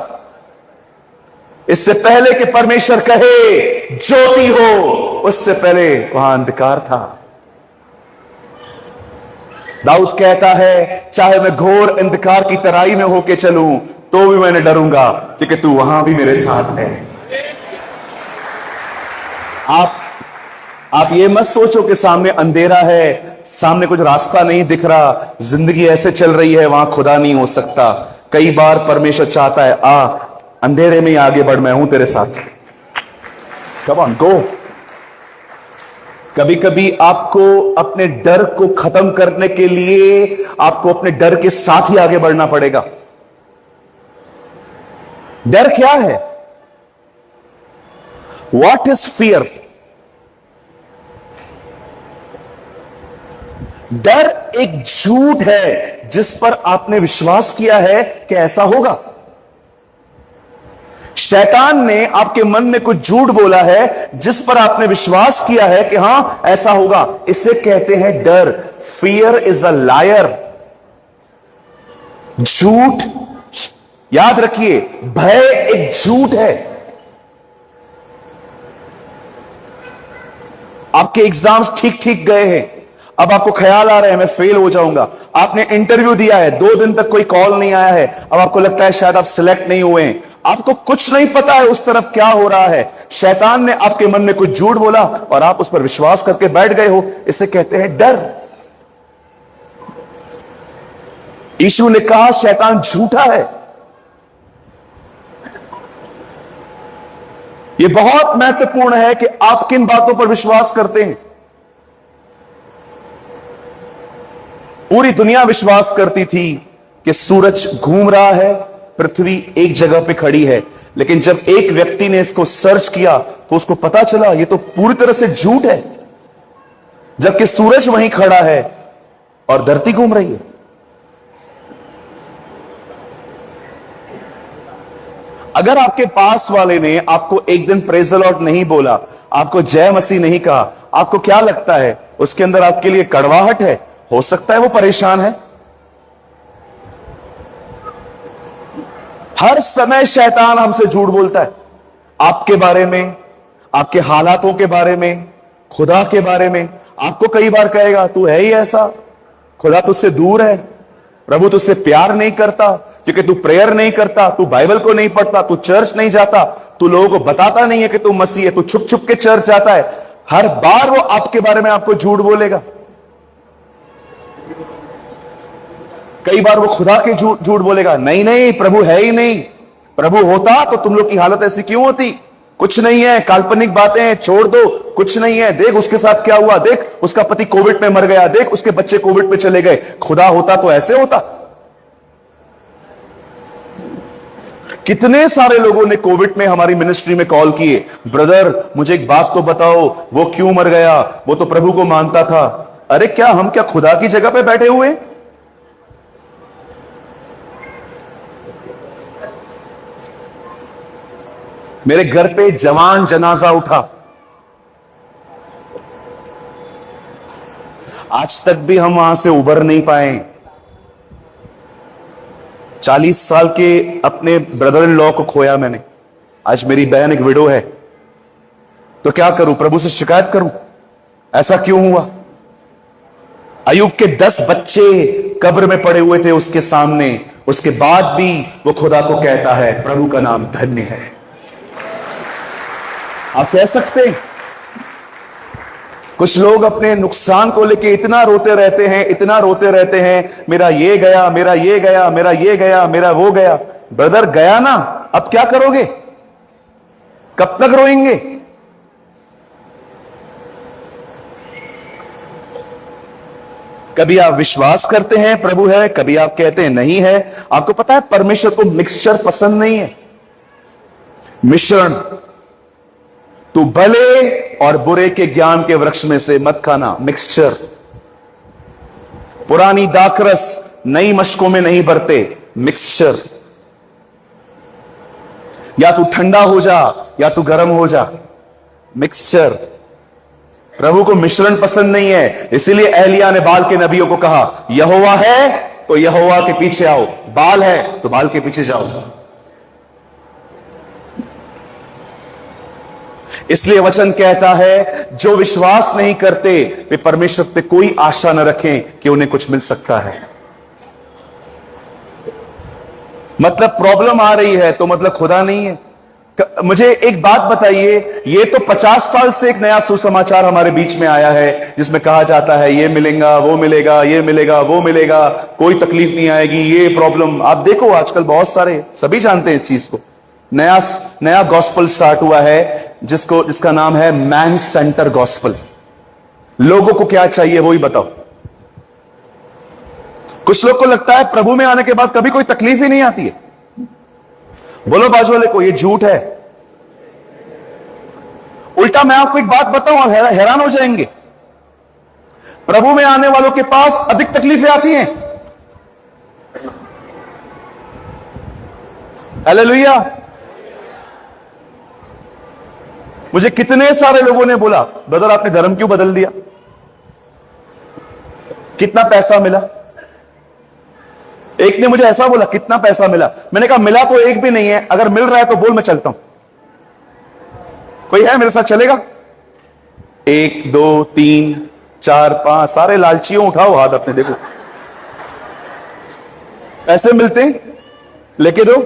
इससे पहले कि परमेश्वर कहे ज्योति हो, उससे पहले वहां अंधकार था। दाऊद कहता है, चाहे मैं घोर अंधकार की तराई में होके चलूं तो भी मैं नहीं डरूंगा, क्योंकि तू वहां भी मेरे साथ है। आप ये मत सोचो कि सामने अंधेरा है, सामने कुछ रास्ता नहीं दिख रहा, जिंदगी ऐसे चल रही है, वहां खुदा नहीं हो सकता। कई बार परमेश्वर चाहता है, अंधेरे में ही आगे बढ़, मैं हूं तेरे साथ, कम ऑन गो। कभी कभी आपको अपने डर को खत्म करने के लिए आपको अपने डर के साथ ही आगे बढ़ना पड़ेगा। डर क्या है? What is fear? डर एक झूठ है जिस पर आपने विश्वास किया है कि ऐसा होगा। शैतान ने आपके मन में कुछ झूठ बोला है जिस पर आपने विश्वास किया है कि हां ऐसा होगा। इसे कहते हैं डर। Fear is a liar. झूठ, याद रखिए, भय एक झूठ है। आपके एग्जाम्स ठीक ठीक गए हैं, अब आपको ख्याल आ रहा है मैं फेल हो जाऊंगा। आपने इंटरव्यू दिया है, 2 दिन तक कोई कॉल नहीं आया है, अब आपको लगता है शायद आप सिलेक्ट नहीं हुए हैं। आपको कुछ नहीं पता है उस तरफ क्या हो रहा है। शैतान ने आपके मन में कुछ झूठ बोला और आप उस पर विश्वास करके बैठ गए हो। इसे कहते हैं डर। यीशु ने कहा शैतान झूठा है। यह बहुत महत्वपूर्ण है कि आप किन बातों पर विश्वास करते हैं। पूरी दुनिया विश्वास करती थी कि सूरज घूम रहा है, पृथ्वी एक जगह पे खड़ी है, लेकिन जब एक व्यक्ति ने इसको सर्च किया तो उसको पता चला यह तो पूरी तरह से झूठ है, जबकि सूरज वहीं खड़ा है और धरती घूम रही है। अगर आपके पास वाले ने आपको एक दिन प्रेज द लॉर्ड नहीं बोला, आपको जय मसीह नहीं कहा, आपको क्या लगता है उसके अंदर आपके लिए कड़वाहट है? हो सकता है वो परेशान है। हर समय शैतान हमसे झूठ बोलता है, आपके बारे में, आपके हालातों के बारे में, खुदा के बारे में। आपको कई बार कहेगा तू है ही ऐसा, खुदा तुझसे दूर है, प्रभु तुझसे प्यार नहीं करता क्योंकि तू प्रेयर नहीं करता, तू बाइबल को नहीं पढ़ता, तू चर्च नहीं जाता, तू लोगों को बताता नहीं है कि तू मसीह है, तू छुप छुप के चर्च जाता है। हर बार वो आपके बारे में आपको झूठ बोलेगा। कई बार वो खुदा के झूठ बोलेगा, नहीं नहीं प्रभु है ही नहीं, प्रभु होता तो तुम लोग की हालत ऐसी क्यों होती, कुछ नहीं है, काल्पनिक बातें हैं, छोड़ दो, कुछ नहीं है, देख उसके साथ क्या हुआ, देख उसका पति कोविड में मर गया, देख उसके बच्चे कोविड में चले गए, खुदा होता तो ऐसे होता। कितने सारे लोगों ने कोविड में हमारी मिनिस्ट्री में कॉल किए, ब्रदर मुझे एक बात तो बताओ, वो क्यों मर गया, वो तो प्रभु को मानता था। अरे क्या हम क्या खुदा की जगह पे बैठे हुए हैं? मेरे घर पे जवान जनाजा उठा, आज तक भी हम वहां से उबर नहीं पाए। 40 साल के अपने ब्रदर इन लॉ को खोया मैंने। आज मेरी बहन एक विडो है, तो क्या करूं, प्रभु से शिकायत करूं ऐसा क्यों हुआ? अयूब के 10 बच्चे कब्र में पड़े हुए थे उसके सामने, उसके बाद भी वो खुदा को कहता है प्रभु का नाम धन्य है। आप कह सकते हैं कुछ लोग अपने नुकसान को लेके इतना रोते रहते हैं, इतना रोते रहते हैं, मेरा ये गया, मेरा ये गया, मेरा ये गया, मेरा वो गया। ब्रदर गया ना, अब क्या करोगे? कब तक रोएंगे? कभी आप विश्वास करते हैं प्रभु है, कभी आप कहते हैं नहीं है। आपको पता है परमेश्वर को मिक्सचर पसंद नहीं है, मिश्रण। तू भले और बुरे के ज्ञान के वृक्ष में से मत खाना, मिक्सचर। पुरानी दाखरस नई मशकों में नहीं भरते, मिक्सचर। या तू ठंडा हो जा या तू गर्म हो जा, मिक्सचर। प्रभु को मिश्रण पसंद नहीं है, इसीलिए एलिया ने बाल के नबियों को कहा यहोवा है तो यहोवा के पीछे आओ, बाल है तो बाल के पीछे जाओ। इसलिए वचन कहता है जो विश्वास नहीं करते वे परमेश्वर पे कोई आशा न रखें कि उन्हें कुछ मिल सकता है। मतलब प्रॉब्लम आ रही है तो मतलब खुदा नहीं है। मुझे एक बात बताइए, ये तो 50 साल से एक नया सुसमाचार हमारे बीच में आया है जिसमें कहा जाता है ये मिलेगा, वो मिलेगा, ये मिलेगा, वो मिलेगा, कोई तकलीफ नहीं आएगी, ये प्रॉब्लम। आप देखो आजकल बहुत सारे, सभी जानते हैं इस चीज को, नया गॉस्पल स्टार्ट हुआ है जिसका नाम है मैन सेंटर गॉस्पल। लोगों को क्या चाहिए वो ही बताओ। कुछ लोग को लगता है प्रभु में आने के बाद कभी कोई तकलीफ ही नहीं आती है। बोलो बाजू वाले को ये झूठ है। उल्टा मैं आपको एक बात बताऊं, आप हैरान हो जाएंगे, प्रभु में आने वालों के पास अधिक तकलीफें आती हैं। हालेलुया। मुझे कितने सारे लोगों ने बोला ब्रदर आपने धर्म क्यों बदल दिया, कितना पैसा मिला। एक ने मुझे ऐसा बोला कितना पैसा मिला, मैंने कहा मिला तो एक भी नहीं है, अगर मिल रहा है तो बोल मैं चलता हूं, कोई है मेरे साथ चलेगा? 1 2 3 4 5 सारे लालचियों उठाओ हाथ अपने, देखो पैसे मिलते हैं, लेके दो।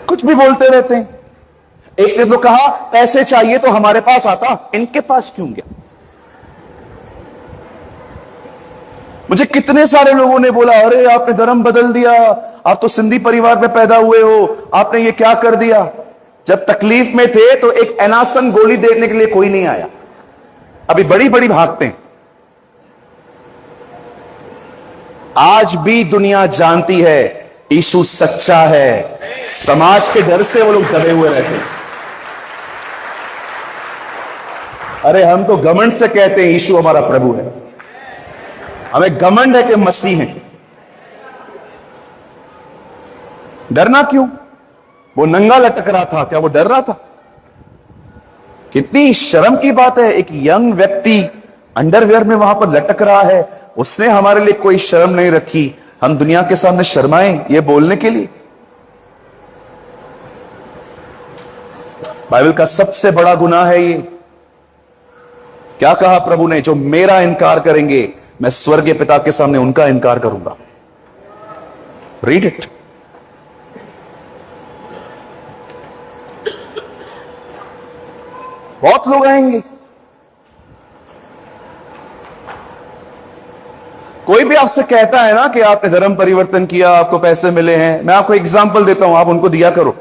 कुछ भी बोलते रहते हैं। एक ने तो कहा पैसे चाहिए तो हमारे पास आता, इनके पास क्यों गया? मुझे कितने सारे लोगों ने बोला, अरे आपने धर्म बदल दिया, आप तो सिंधी परिवार में पैदा हुए हो, आपने ये क्या कर दिया। जब तकलीफ में थे तो एक एनासन गोली देने के लिए कोई नहीं आया, अभी बड़ी बड़ी भागते हैं। आज भी दुनिया जानती है यीशु सच्चा है, समाज के डर से वो लोग दबे हुए रहते हैं। अरे हम तो घमंड से कहते हैं यीशु हमारा प्रभु है, हमें घमंड है कि मसीह हैं। डरना क्यों? वो नंगा लटक रहा था, क्या वो डर रहा था? कितनी शर्म की बात है, एक यंग व्यक्ति अंडरवेयर में वहां पर लटक रहा है, उसने हमारे लिए कोई शर्म नहीं रखी। हम दुनिया के सामने शर्माएं ये बोलने के लिए? बाइबल का सबसे बड़ा गुनाह है ये। क्या कहा प्रभु ने? जो मेरा इनकार करेंगे मैं स्वर्गीय पिता के सामने उनका इनकार करूंगा। Read it. बहुत लोग आएंगे, कोई भी आपसे कहता है ना कि आपने धर्म परिवर्तन किया, आपको पैसे मिले हैं। मैं आपको एग्जांपल देता हूं, आप उनको दिया करो।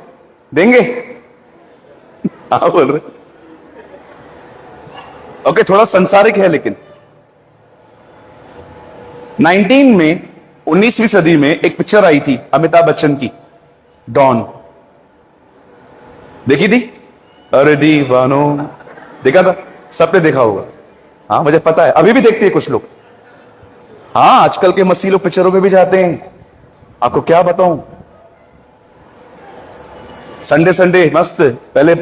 देंगे? हाँ बोल रहे। ओके, थोड़ा संसारिक है लेकिन 19वीं सदी में एक पिक्चर आई थी अमिताभ बच्चन की, डॉन। देखी थी? अरे दीवानो, देखा था? सबने देखा होगा। हाँ मुझे पता है, अभी भी देखते हैं कुछ लोग। हाँ आजकल के मसीह लोग पिक्चरों में भी जाते हैं। आपको क्या बताऊं, संडे संडे मस्त, पहले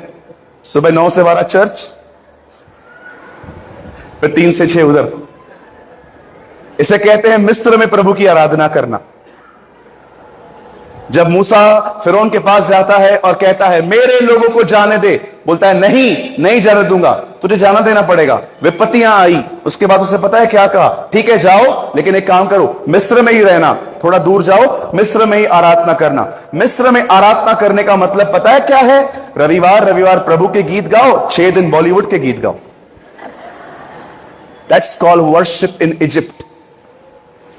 सुबह 9 से 12 चर्च, फिर 3 से 6 उधर। इसे कहते हैं मिस्र में प्रभु की आराधना करना। जब मूसा फिरौन के पास जाता है और कहता है मेरे लोगों को जाने दे, बोलता है नहीं नहीं जाने दूंगा, तुझे जाना देना पड़ेगा। विपत्तियां आई, उसके बाद उसे पता है क्या कहा, ठीक है जाओ, लेकिन एक काम करो, मिस्र में ही रहना, थोड़ा दूर जाओ, मिस्र में ही आराधना करना। मिस्र में आराधना करने का मतलब पता है क्या है? रविवार रविवार प्रभु के गीत गाओ, 6 दिन बॉलीवुड के गीत गाओ। That's called worship in Egypt.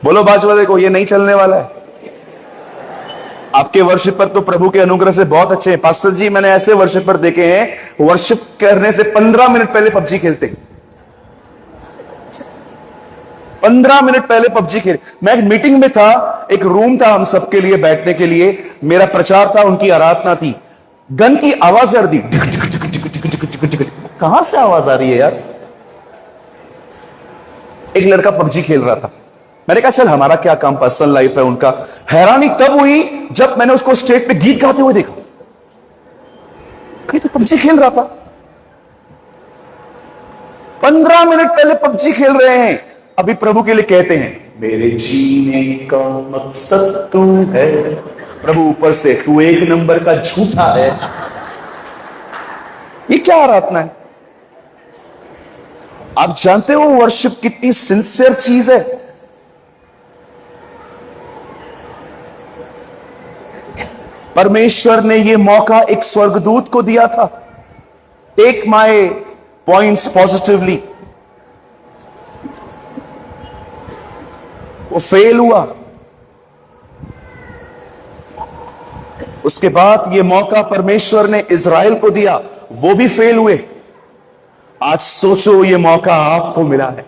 बोलो बाजू वाले को, ये नहीं चलने वाला है। आपके वर्शिपर तो प्रभु के अनुग्रह से बहुत अच्छे हैं। पास्टर जी मैंने ऐसे वर्शिपर देखे हैं, वर्शिप करने से 15 मिनट पहले पबजी खेलते हैं। 15 मिनट पहले पबजी खेल। मैं एक मीटिंग में था, एक रूम था हम सबके लिए बैठने के लिए, मेरा प्रचार था, उनकी आराधना थी। गन की आवाज आ रही थी, कहां से आवाज आ रही है यार? एक लड़का पबजी खेल रहा था। मैंने कहा चल हमारा क्या काम, पर्सनल लाइफ है उनका। हैरानी तब हुई जब मैंने उसको स्टेज पे गीत गाते हुए देखा। कहीं तो पबजी खेल रहा था, 15 मिनट पहले पबजी खेल रहे हैं। अभी प्रभु के लिए कहते हैं मेरे जीने का मकसद तू है। प्रभु ऊपर से तू 1 नंबर का झूठा है। ये क्या आराधना है? आप जानते हो वर्शिप कितनी सिंसियर चीज है? परमेश्वर ने यह मौका एक स्वर्गदूत को दिया था। Take my points positively. वो फेल हुआ। उसके बाद यह मौका परमेश्वर ने इज़राइल को दिया, वो भी फेल हुए। आज सोचो यह मौका आपको मिला है।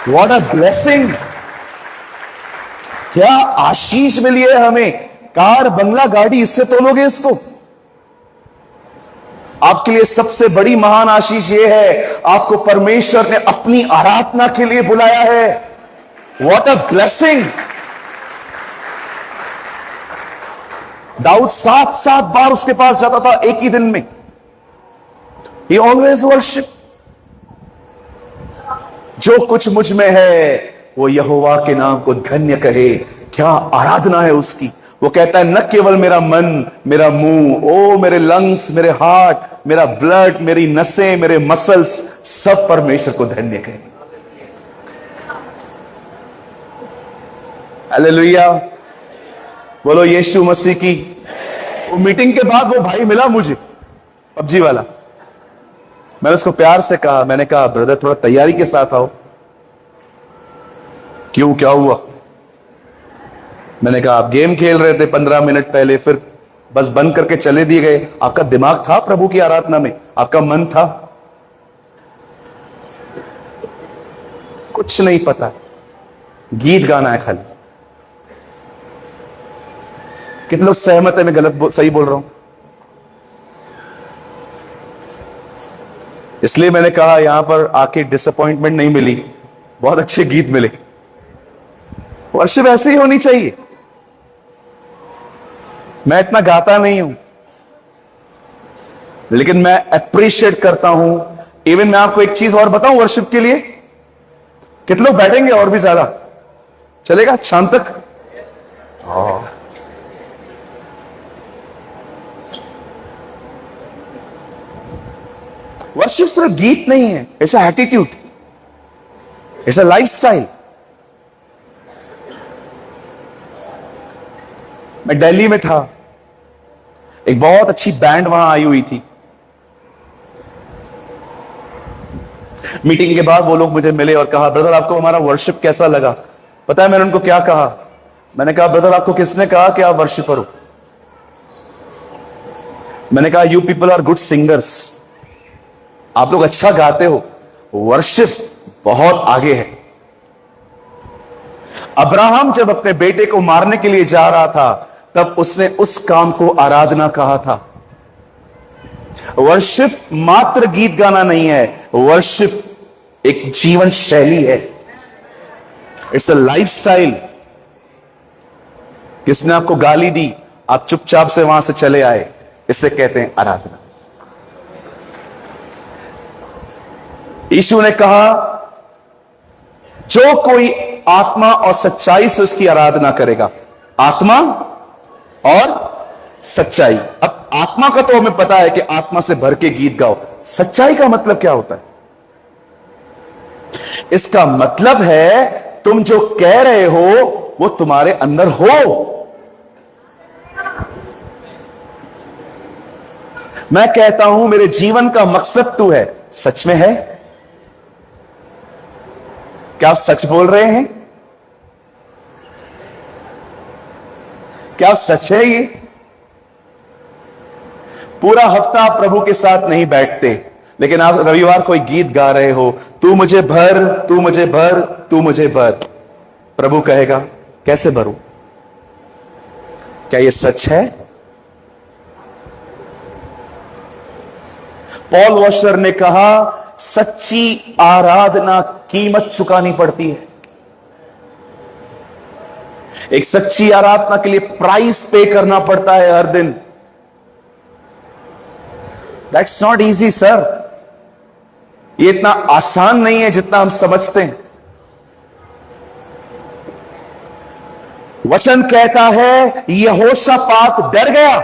What a blessing! क्या आशीष मिली है हमें। कार बंगला गाड़ी, इससे तोलोगे इसको? आपके लिए सबसे बड़ी महान आशीष यह है, आपको परमेश्वर ने अपनी आराधना के लिए बुलाया है। What a blessing! दाऊद 7 बार उसके पास जाता था एक ही दिन में। He always worship। जो कुछ मुझ में है वो यहोवा के नाम को धन्य कहे। क्या आराधना है उसकी। वो कहता है न केवल मेरा मन, मेरा मुंह, ओ मेरे लंग्स, मेरे हार्ट, मेरा ब्लड, मेरी नसें, मेरे मसल्स, सब परमेश्वर को धन्य करें। हालेलुया, बोलो यीशु मसीह की। वो मीटिंग के बाद वो भाई मिला मुझे, पबजी वाला। मैंने उसको प्यार से कहा, मैंने कहा ब्रदर थोड़ा तैयारी के साथ आओ। क्यों, क्या हुआ? मैंने कहा आप गेम खेल रहे थे 15 मिनट पहले, फिर बस बंद करके चले दिए गए। आपका दिमाग था प्रभु की आराधना में, आपका मन था? कुछ नहीं पता, गीत गाना है खाली। कितने लोग सहमत है मैं सही बोल रहा हूं? इसलिए मैंने कहा यहां पर आके डिसअपॉइंटमेंट नहीं मिली, बहुत अच्छे गीत मिले। वर्शिप ऐसी ही होनी चाहिए। मैं इतना गाता नहीं हूं, लेकिन मैं अप्रिशिएट करता हूं। इवन मैं आपको एक चीज और बताऊं वर्शिप के लिए, कितने लोग बैठेंगे और भी ज्यादा चलेगा शाम तक? वर्शिप सिर्फ गीत नहीं है, it's a attitude, it's a lifestyle. मैं दिल्ली में था, एक बहुत अच्छी बैंड वहां आई हुई थी। मीटिंग के बाद वो लोग मुझे मिले और कहा ब्रदर आपको हमारा वर्शिप कैसा लगा? पता है मैंने उनको क्या कहा? मैंने कहा ब्रदर आपको किसने कहा कि आप वर्शिपर हो? मैंने कहा you people are good singers, आप लोग अच्छा गाते हो, वर्शिप बहुत आगे है। अब्राहम जब अपने बेटे को मारने के लिए जा रहा था, तब उसने उस काम को आराधना कहा था। वर्शिप मात्र गीत गाना नहीं है, वर्शिप एक जीवन शैली है, इट्स अ लाइफस्टाइल। किसने आपको गाली दी, आप चुपचाप से वहां से चले आए, इसे कहते हैं आराधना। यीशु ने कहा जो कोई आत्मा और सच्चाई से उसकी आराधना करेगा, आत्मा और सच्चाई। अब आत्मा का तो हमें पता है कि आत्मा से भर के गीत गाओ, सच्चाई का मतलब क्या होता है? इसका मतलब है तुम जो कह रहे हो वो तुम्हारे अंदर हो। मैं कहता हूं मेरे जीवन का मकसद तू है, सच में है? क्या आप सच बोल रहे हैं? क्या सच है ये? पूरा हफ्ता आप प्रभु के साथ नहीं बैठते, लेकिन आप रविवार कोई गीत गा रहे हो, तू मुझे भर, तू मुझे भर, तू मुझे भर। प्रभु कहेगा कैसे भरूं? क्या ये सच है? पॉल वॉशर ने कहा सच्ची आराधना कीमत चुकानी पड़ती है। एक सच्ची आराधना के लिए प्राइस पे करना पड़ता है हर दिन। दैट्स नॉट इजी सर, ये इतना आसान नहीं है जितना हम समझते हैं। वचन कहता है यहोशापात डर गया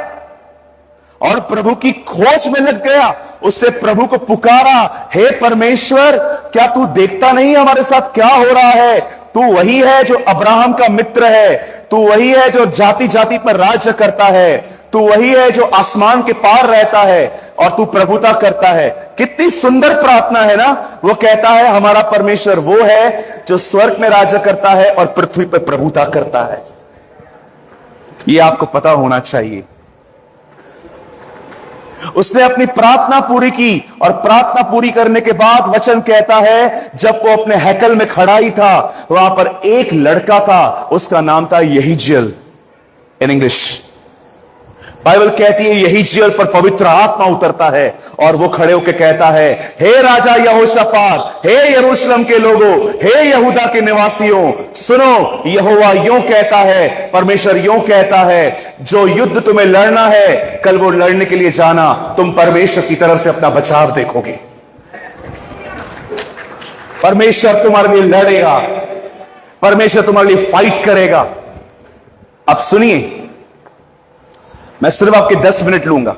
और प्रभु की खोज में लग गया। उससे प्रभु को पुकारा, हे परमेश्वर क्या तू देखता नहीं हमारे साथ क्या हो रहा है? तू वही है जो अब्राहम का मित्र है, तू वही है जो जाति जाति पर राज्य करता है, तू वही है जो आसमान के पार रहता है और तू प्रभुता करता है। कितनी सुंदर प्रार्थना है ना। वो कहता है हमारा परमेश्वर वो है जो स्वर्ग में राज्य करता है और पृथ्वी पर प्रभुता करता है। ये आपको पता होना चाहिए। उसने अपनी प्रार्थना पूरी की और प्रार्थना पूरी करने के बाद वचन कहता है जब वो अपने हैकल में खड़ा ही था, वहां पर एक लड़का था, उसका नाम था यहीजियल। इन इंग्लिश बाइबल कहती है यहीजियल पर पवित्र आत्मा उतरता है और वो खड़े होकर कहता है, हे राजा यहोशापात, हे यरूशलेम के लोगों, हे यहूदा के निवासियों, सुनो यहोवा यूं कहता है, परमेश्वर यूं कहता है, जो युद्ध तुम्हें लड़ना है कल वो लड़ने के लिए जाना, तुम परमेश्वर की तरफ से अपना बचाव देखोगे। परमेश्वर तुम्हारे लिए लड़ेगा, परमेश्वर तुम्हारे लिए फाइट करेगा। अब सुनिए, मैं सिर्फ आपके 10 मिनट लूंगा।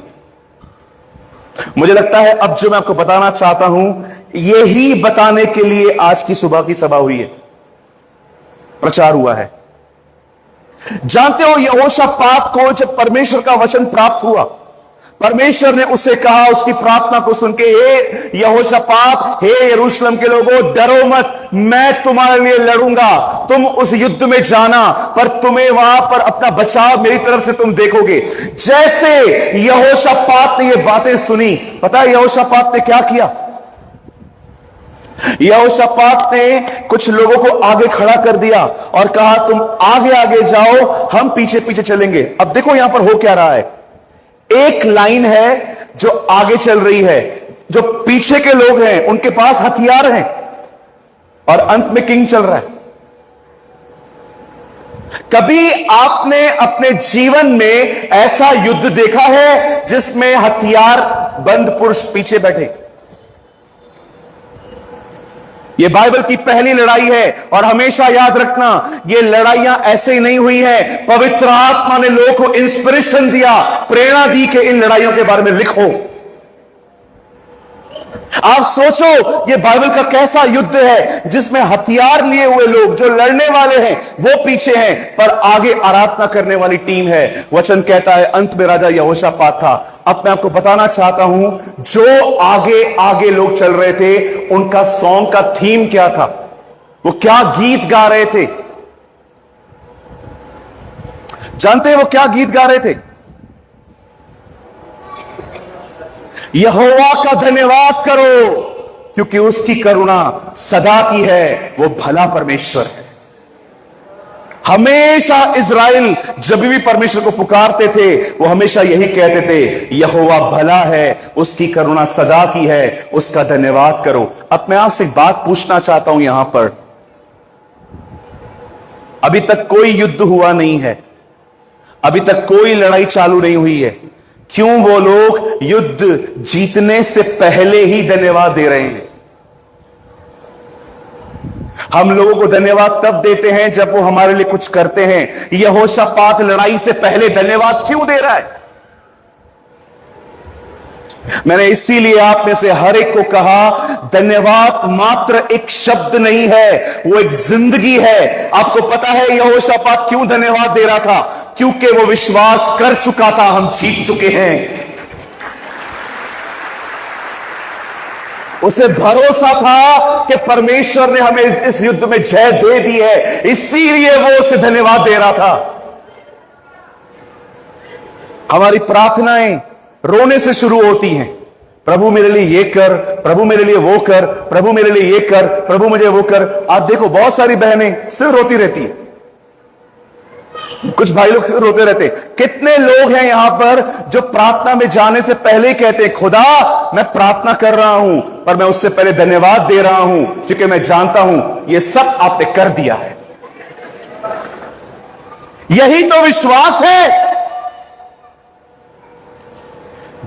मुझे लगता है अब जो मैं आपको बताना चाहता हूं, यही बताने के लिए आज की सुबह की सभा हुई है, प्रचार हुआ है। जानते हो, यहोशापात को जब परमेश्वर का वचन प्राप्त हुआ, परमेश्वर ने उससे कहा, उसकी प्रार्थना को सुन के, हे यहोशापात, हे यरूशलेम के लोगों, डरो मत, मैं तुम्हारे लिए लड़ूंगा, तुम उस युद्ध में जाना, पर तुम्हें वहां पर अपना बचाव मेरी तरफ से तुम देखोगे। जैसे यहोशापात ने ये बातें सुनी, पता है यहोशापात ने क्या किया? यहोशापात ने कुछ लोगों को आगे खड़ा कर दिया और कहा, तुम आगे आगे जाओ, हम पीछे पीछे चलेंगे। अब देखो यहां पर हो क्या रहा है। एक लाइन है जो आगे चल रही है, जो पीछे के लोग हैं उनके पास हथियार हैं, और अंत में किंग चल रहा है। कभी आपने अपने जीवन में ऐसा युद्ध देखा है जिसमें हथियार बंद पुरुष पीछे बैठे? यह बाइबल की पहली लड़ाई है, और हमेशा याद रखना, ये लड़ाइयां ऐसे ही नहीं हुई है। पवित्र आत्मा ने लोगों को इंस्पिरेशन दिया, प्रेरणा दी कि इन लड़ाइयों के बारे में लिखो। आप सोचो, ये बाइबल का कैसा युद्ध है जिसमें हथियार लिए हुए लोग, जो लड़ने वाले हैं, वो पीछे हैं, पर आगे आराधना करने वाली टीम है। वचन कहता है अंत में राजा यहोशापात था। अब मैं आपको बताना चाहता हूं, जो आगे आगे लोग चल रहे थे, उनका सॉन्ग का थीम क्या था, वो क्या गीत गा रहे थे? जानते हैं वो क्या गीत गा रहे थे? यहोवा का धन्यवाद करो, क्योंकि उसकी करुणा सदा की है, वो भला परमेश्वर है। हमेशा इज़राइल जब भी परमेश्वर को पुकारते थे, वो हमेशा यही कहते थे, यहोवा भला है, उसकी करुणा सदा की है, उसका धन्यवाद करो। अब मैं आपसे एक बात पूछना चाहता हूं, यहां पर अभी तक कोई युद्ध हुआ नहीं है, अभी तक कोई लड़ाई चालू नहीं हुई है, क्यों वो लोग युद्ध जीतने से पहले ही धन्यवाद दे रहे हैं? हम लोगों को धन्यवाद तब देते हैं जब वो हमारे लिए कुछ करते हैं। यहोशापात लड़ाई से पहले धन्यवाद क्यों दे रहा है? मैंने इसीलिए आप में से हर एक को कहा, धन्यवाद मात्र एक शब्द नहीं है, वो एक जिंदगी है। आपको पता है यहोशापात क्यों धन्यवाद दे रहा था? क्योंकि वो विश्वास कर चुका था, हम जीत चुके हैं। उसे भरोसा था कि परमेश्वर ने हमें इस युद्ध में जय दे दी है, इसीलिए वो उसे धन्यवाद दे रहा था। हमारी प्रार्थनाएं रोने से शुरू होती हैं, प्रभु मेरे लिए ये कर, प्रभु मेरे लिए वो कर, प्रभु मेरे लिए ये कर, प्रभु मुझे वो कर। आप देखो बहुत सारी बहनें सिर्फ रोती रहती है, कुछ भाई लोग रोते रहते। कितने लोग हैं यहां पर जो प्रार्थना में जाने से पहले कहते हैं, खुदा मैं प्रार्थना कर रहा हूं, पर मैं उससे पहले धन्यवाद दे रहा हूं, क्योंकि मैं जानता हूं ये सब आपने कर दिया है। यही तो विश्वास है।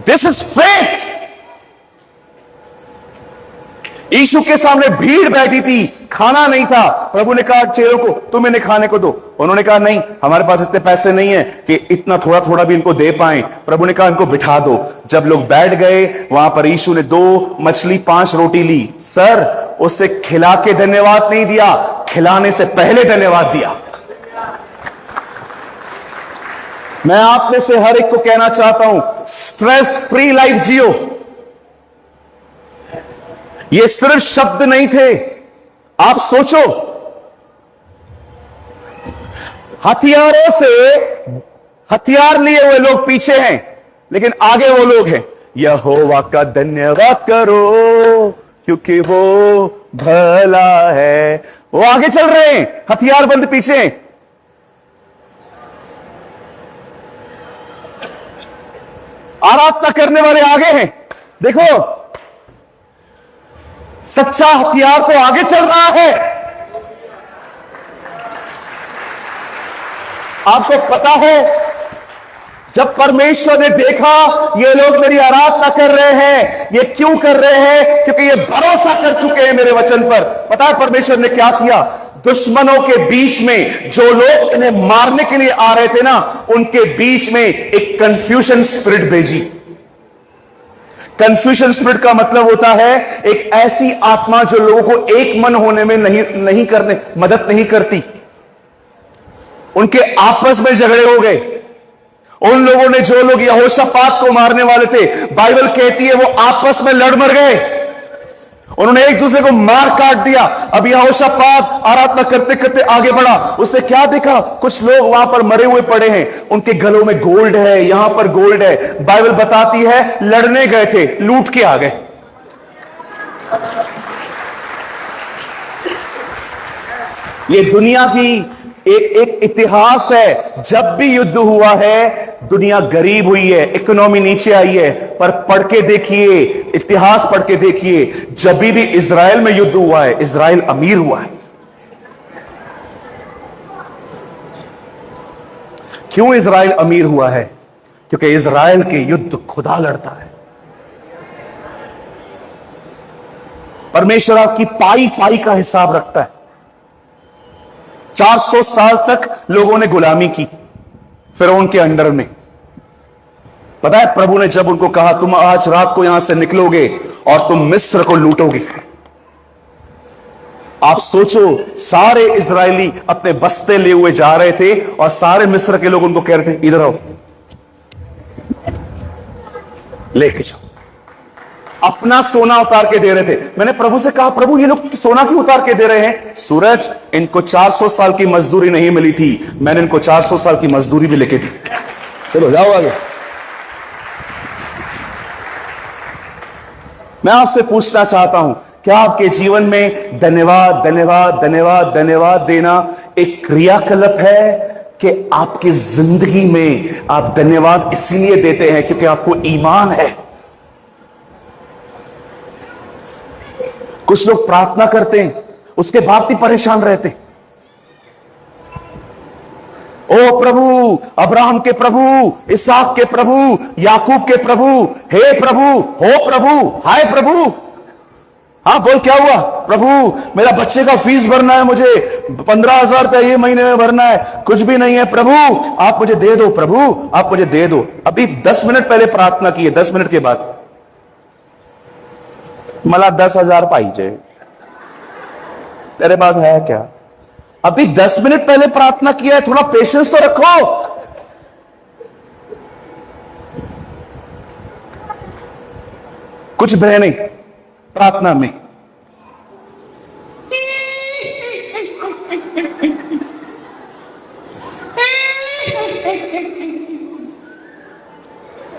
This is faith. यीशु के सामने भीड़ बैठी थी, खाना नहीं था। प्रभु ने कहा चेलों को, तुम इन्हें खाने को दो। उन्होंने कहा नहीं, हमारे पास इतने पैसे नहीं है कि इतना थोड़ा थोड़ा भी इनको दे पाए। प्रभु ने कहा इनको बिठा दो। जब लोग बैठ गए, वहां पर यीशु ने 2 मछली 5 रोटी ली। सर, उससे खिला के धन्यवाद नहीं दिया, खिलाने से पहले धन्यवाद दिया। मैं आप में से हर एक को कहना चाहता हूं, स्ट्रेस फ्री लाइफ जियो। ये सिर्फ शब्द नहीं थे। आप सोचो, हथियारों से हथियार लिए हुए लोग पीछे हैं, लेकिन आगे वो लोग हैं, यहोवा का धन्यवाद करो क्योंकि वो भला है। वो आगे चल रहे हैं, हथियार बंद पीछे हैं। आराधना करने वाले आगे हैं। देखो, सच्चा हथियार तो आगे चल रहा है। आपको पता है, जब परमेश्वर ने देखा ये लोग मेरी आराधना कर रहे हैं, ये क्यों कर रहे हैं? क्योंकि ये भरोसा कर चुके हैं मेरे वचन पर। पता है परमेश्वर ने क्या किया? दुश्मनों के बीच में जो लोग इन्हें मारने के लिए आ रहे थे ना, उनके बीच में एक कंफ्यूजन स्पिरिट भेजी। कंफ्यूजन स्पिरिट का मतलब होता है एक ऐसी आत्मा जो लोगों को एक मन होने में नहीं करने मदद नहीं करती। उनके आपस में झगड़े हो गए। उन लोगों ने, जो लोग यहोशापात को मारने वाले थे, बाइबल कहती है वो आपस में लड़ मर गए। उन्होंने एक दूसरे को मार काट दिया। अब यहोशापात आराधना करते करते आगे बढ़ा। उसने क्या देखा? कुछ लोग वहां पर मरे हुए पड़े हैं, उनके गलों में गोल्ड है, यहां पर गोल्ड है। बाइबल बताती है लड़ने गए थे, लूट के आ गए। ये दुनिया की एक इतिहास है। जब भी युद्ध हुआ है, दुनिया गरीब हुई है, इकोनॉमी नीचे आई है। पर पढ़ के देखिए, इतिहास पढ़ के देखिए, जब भी इजराइल में युद्ध हुआ है, इजराइल अमीर हुआ है। क्यों इजराइल अमीर हुआ है? क्योंकि इजराइल के युद्ध खुदा लड़ता है। परमेश्वर आपकी पाई पाई का हिसाब रखता है। 400 साल तक लोगों ने गुलामी की फिरौन के अंडर में। पता है, प्रभु ने जब उनको कहा तुम आज रात को यहां से निकलोगे और तुम मिस्र को लूटोगे। आप सोचो, सारे इजरायली अपने बस्ते ले हुए जा रहे थे और सारे मिस्र के लोग उनको कह रहे थे इधर आओ, लेके जाओ। अपना सोना उतार के दे रहे थे। मैंने प्रभु से कहा, प्रभु ये लोग सोना क्यों उतार के दे रहे हैं? सूरज, इनको 400 साल की मजदूरी नहीं मिली थी, मैंने इनको 400 साल की मजदूरी भी लेके दी। चलो जाओ आगे। मैं आपसे पूछना चाहता हूं, क्या आपके जीवन में धन्यवाद धन्यवाद धन्यवाद धन्यवाद देना एक क्रियाकलाप है कि आपकी जिंदगी में आप धन्यवाद इसीलिए देते हैं क्योंकि आपको ईमान है? कुछ लोग प्रार्थना करते हैं, उसके बाद भी परेशान रहते हैं। ओ प्रभु, अब्राहम के प्रभु, इसहाक के प्रभु, याकूब के प्रभु, हे प्रभु, हो प्रभु, हाय प्रभु। हाँ बोल, क्या हुआ? प्रभु मेरा बच्चे का फीस भरना है, मुझे 15,000 रुपया ये महीने में भरना है, कुछ भी नहीं है प्रभु, आप मुझे दे दो, प्रभु आप मुझे दे दो। अभी 10 मिनट पहले प्रार्थना की है, 10 मिनट के बाद मला 10,000 पाहिजे, तेरे पास है क्या? अभी 10 मिनट पहले प्रार्थना किया है, थोड़ा पेशेंस तो रखो। कुछ बहनें प्रार्थना में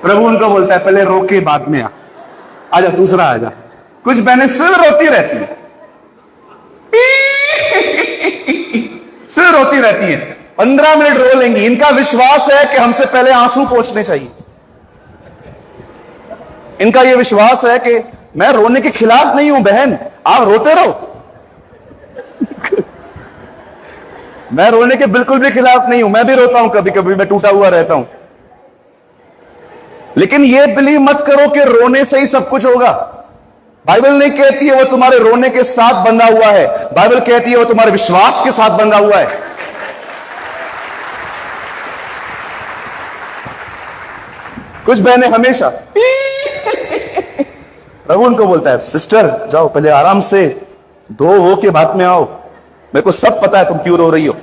प्रभु उनको बोलता है पहले रोके बाद में आजा, दूसरा आजा। कुछ बहनें सिर्फ रोती रहती हैं, सिर्फ रोती रहती हैं, 15 मिनट रो लेंगी। इनका विश्वास है कि हमसे पहले आंसू पहुंचने चाहिए। इनका यह विश्वास है कि मैं रोने के खिलाफ नहीं हूं बहन, आप रोते रहो। मैं रोने के बिल्कुल भी खिलाफ नहीं हूं, मैं भी रोता हूं, कभी कभी मैं टूटा हुआ रहता हूं। लेकिन यह बिलीव मत करो कि रोने से ही सब कुछ होगा। बाइबल नहीं कहती है वो तुम्हारे रोने के साथ बंधा हुआ है, बाइबल कहती है वो तुम्हारे विश्वास के साथ बंधा हुआ है। कुछ बहनें हमेशा प्रभु उनको बोलता है सिस्टर जाओ पहले आराम से धो हो के बाद में आओ, मेरे को सब पता है तुम क्यों रो रही हो।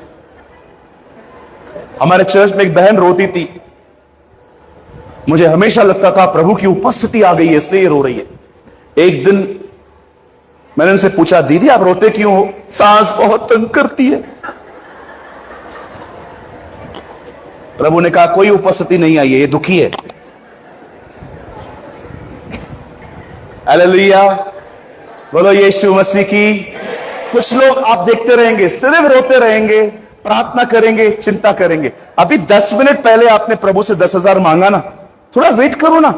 हमारे चर्च में एक बहन रोती थी, मुझे हमेशा लगता था प्रभु की उपस्थिति आ गई है इसलिए ये रो रही है। एक दिन मैंने उनसे पूछा दीदी आप रोते क्यों हो? सांस बहुत तंग करती है। प्रभु ने कहा कोई उपस्थिति नहीं आई है, ये दुखी है। हालेलुया, बोलो यीशु मसीह की। कुछ लोग आप देखते रहेंगे सिर्फ रोते रहेंगे, प्रार्थना करेंगे, चिंता करेंगे। अभी 10 मिनट पहले आपने प्रभु से 10,000 मांगा ना, थोड़ा वेट करो ना।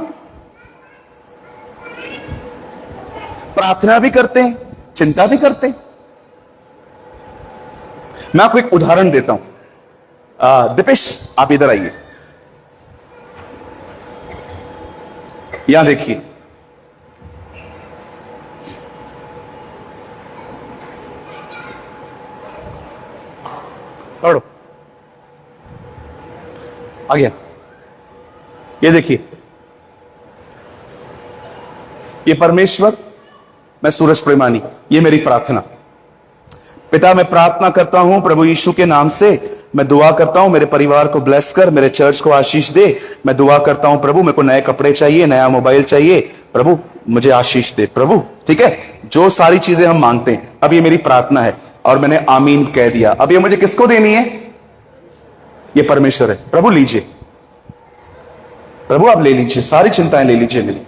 प्रार्थना भी करते हैं, चिंता भी करते हैं। मैं आपको एक उदाहरण देता हूं। दीपेश आप इधर आइए, यहां देखिए। पढ़ो, आ गया। ये देखिए, ये परमेश्वर, मैं सूरज प्रेमानी, ये मेरी प्रार्थना। पिता, मैं प्रार्थना करता हूं प्रभु यीशु के नाम से, मैं दुआ करता हूं मेरे परिवार को ब्लेस कर, मेरे चर्च को आशीष दे। मैं दुआ करता हूं प्रभु, मेरे को नए कपड़े चाहिए, नया मोबाइल चाहिए, प्रभु मुझे आशीष दे प्रभु। ठीक है, जो सारी चीजें हम मांगते हैं, अब ये मेरी प्रार्थना है और मैंने आमीन कह दिया। अब ये मुझे किसको देनी है? ये परमेश्वर है। प्रभु लीजिए, प्रभु आप ले लीजिए, सारी चिंताएं ले लीजिए मेरी,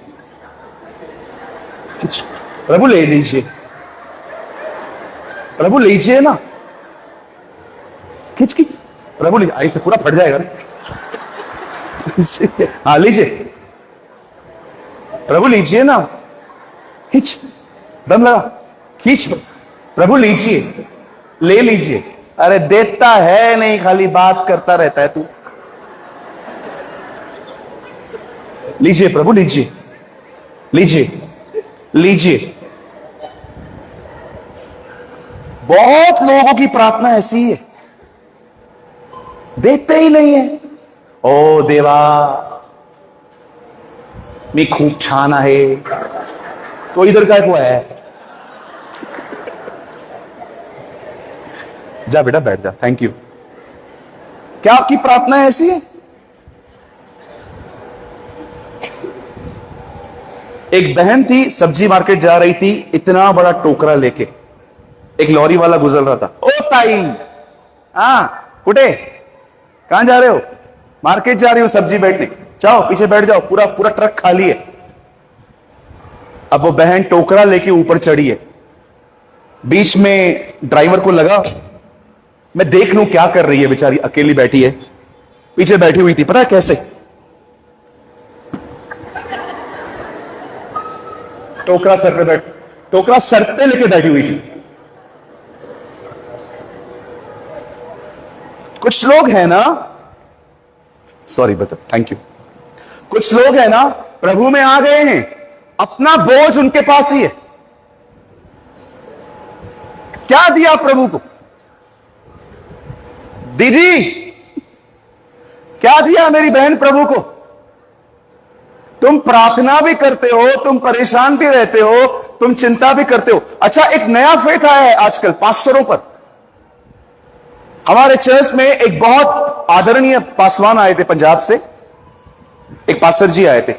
प्रभु ले लीजिए, प्रभु लीजिए ना, खिंच खिंच, प्रभु लीजिए, आई से पूरा फट जाएगा। हाँ लीजिए, प्रभु लीजिए ना, खिंच, दम लगा, खींच, प्रभु लीजिए, ले लीजिए। अरे देता है नहीं, खाली बात करता रहता है तू। लीजिए प्रभु, लीजिए, लीजिए, लीजिए। बहुत लोगों की प्रार्थना ऐसी है, देते ही नहीं है। ओ देवा, मी खूब छान आहे, तो इधर काय को है? जा बेटा बैठ जा, थैंक यू। क्या आपकी प्रार्थना ऐसी है? एक बहन थी, सब्जी मार्केट जा रही थी, इतना बड़ा टोकरा लेके, एक लॉरी वाला गुजर रहा था। ओ ताई, हाँ कुटे, कहां जा रहे हो? मार्केट जा रही हो सब्जी बैठने, जाओ पीछे बैठ जाओ, पूरा पूरा ट्रक खाली है। अब वो बहन टोकरा लेके ऊपर चढ़ी है, बीच में ड्राइवर को लगा मैं देख लूं क्या कर रही है, बेचारी अकेली बैठी है, पीछे बैठी हुई थी, पता है कैसे? टोकरा सर पे लेके बैठी हुई थी। कुछ लोग हैं ना, सॉरी बता, थैंक यू, कुछ लोग हैं ना, प्रभु में आ गए हैं, अपना बोझ उनके पास ही है। क्या दिया प्रभु को? दीदी क्या दिया मेरी बहन प्रभु को? तुम प्रार्थना भी करते हो, तुम परेशान भी रहते हो, तुम चिंता भी करते हो। अच्छा, एक नया फेथ आया है आजकल पास्टरों पर। हमारे चर्च में एक बहुत आदरणीय पासवान आए थे पंजाब से, एक पास्टर जी आए थे।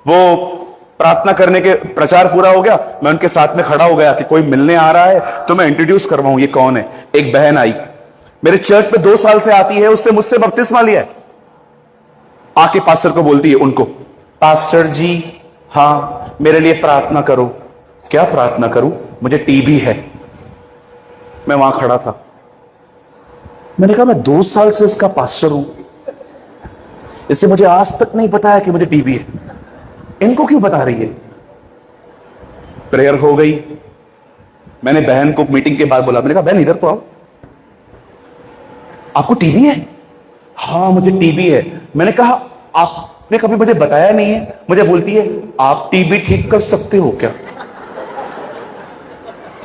वो प्रार्थना करने के प्रचार पूरा हो गया, मैं उनके साथ में खड़ा हो गया कि कोई मिलने आ रहा है तो मैं इंट्रोड्यूस करवाऊं ये कौन है। एक बहन आई, मेरे चर्च में 2 साल से आती है, उसने मुझसे बपतिस्मा लिया है। आके पास्टर को बोलती है, उनको, पास्टर जी हाँ मेरे लिए प्रार्थना करो। क्या प्रार्थना करूं? मुझे टीबी है। मैं वहां खड़ा था, मैंने कहा मैं 2 साल से इसका पास्टर हूं, इससे मुझे आज तक नहीं पता है कि मुझे टीबी है, इनको क्यों बता रही है? प्रेयर हो गई, मैंने बहन को मीटिंग के बाद बोला, मैंने कहा बहन इधर तो आओ, आपको टीबी है? हाँ मुझे टीबी है। मैंने कहा आपने कभी मुझे बताया नहीं है। मुझे बोलती है आप टीबी ठीक कर सकते हो क्या?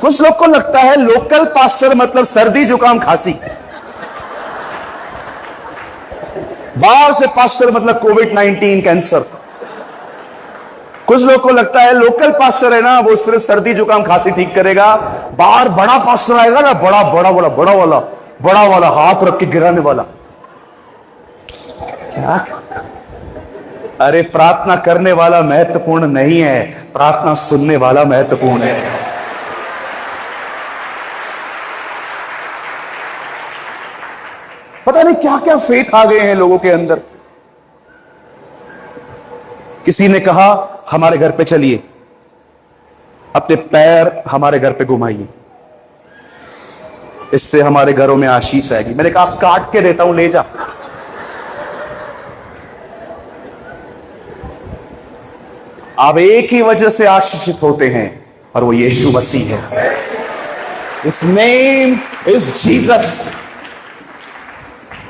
कुछ लोग को लगता है लोकल पास्टर मतलब सर्दी जुकाम खांसी, बाहर से पास्टर मतलब कोविड-19 कैंसर। कुछ लोग को लगता है लोकल पास्टर है ना वो सिर्फ सर्दी जुकाम खांसी ठीक करेगा, बाहर बड़ा पास्टर आएगा ना, बड़ा वाला हाथ रख के गिराने वाला। क्या? अरे प्रार्थना करने वाला महत्वपूर्ण नहीं है, प्रार्थना सुनने वाला महत्वपूर्ण है। पता नहीं क्या क्या फेथ आ गए हैं लोगों के अंदर। किसी ने कहा हमारे घर पे चलिए, अपने पैर हमारे घर पे घुमाइए, इससे हमारे घरों में आशीष आएगी। मैंने कहा काट के देता हूं, ले जा। आप एक ही वजह से आशीषित होते हैं और वो यीशु मसीह है। His name is Jesus।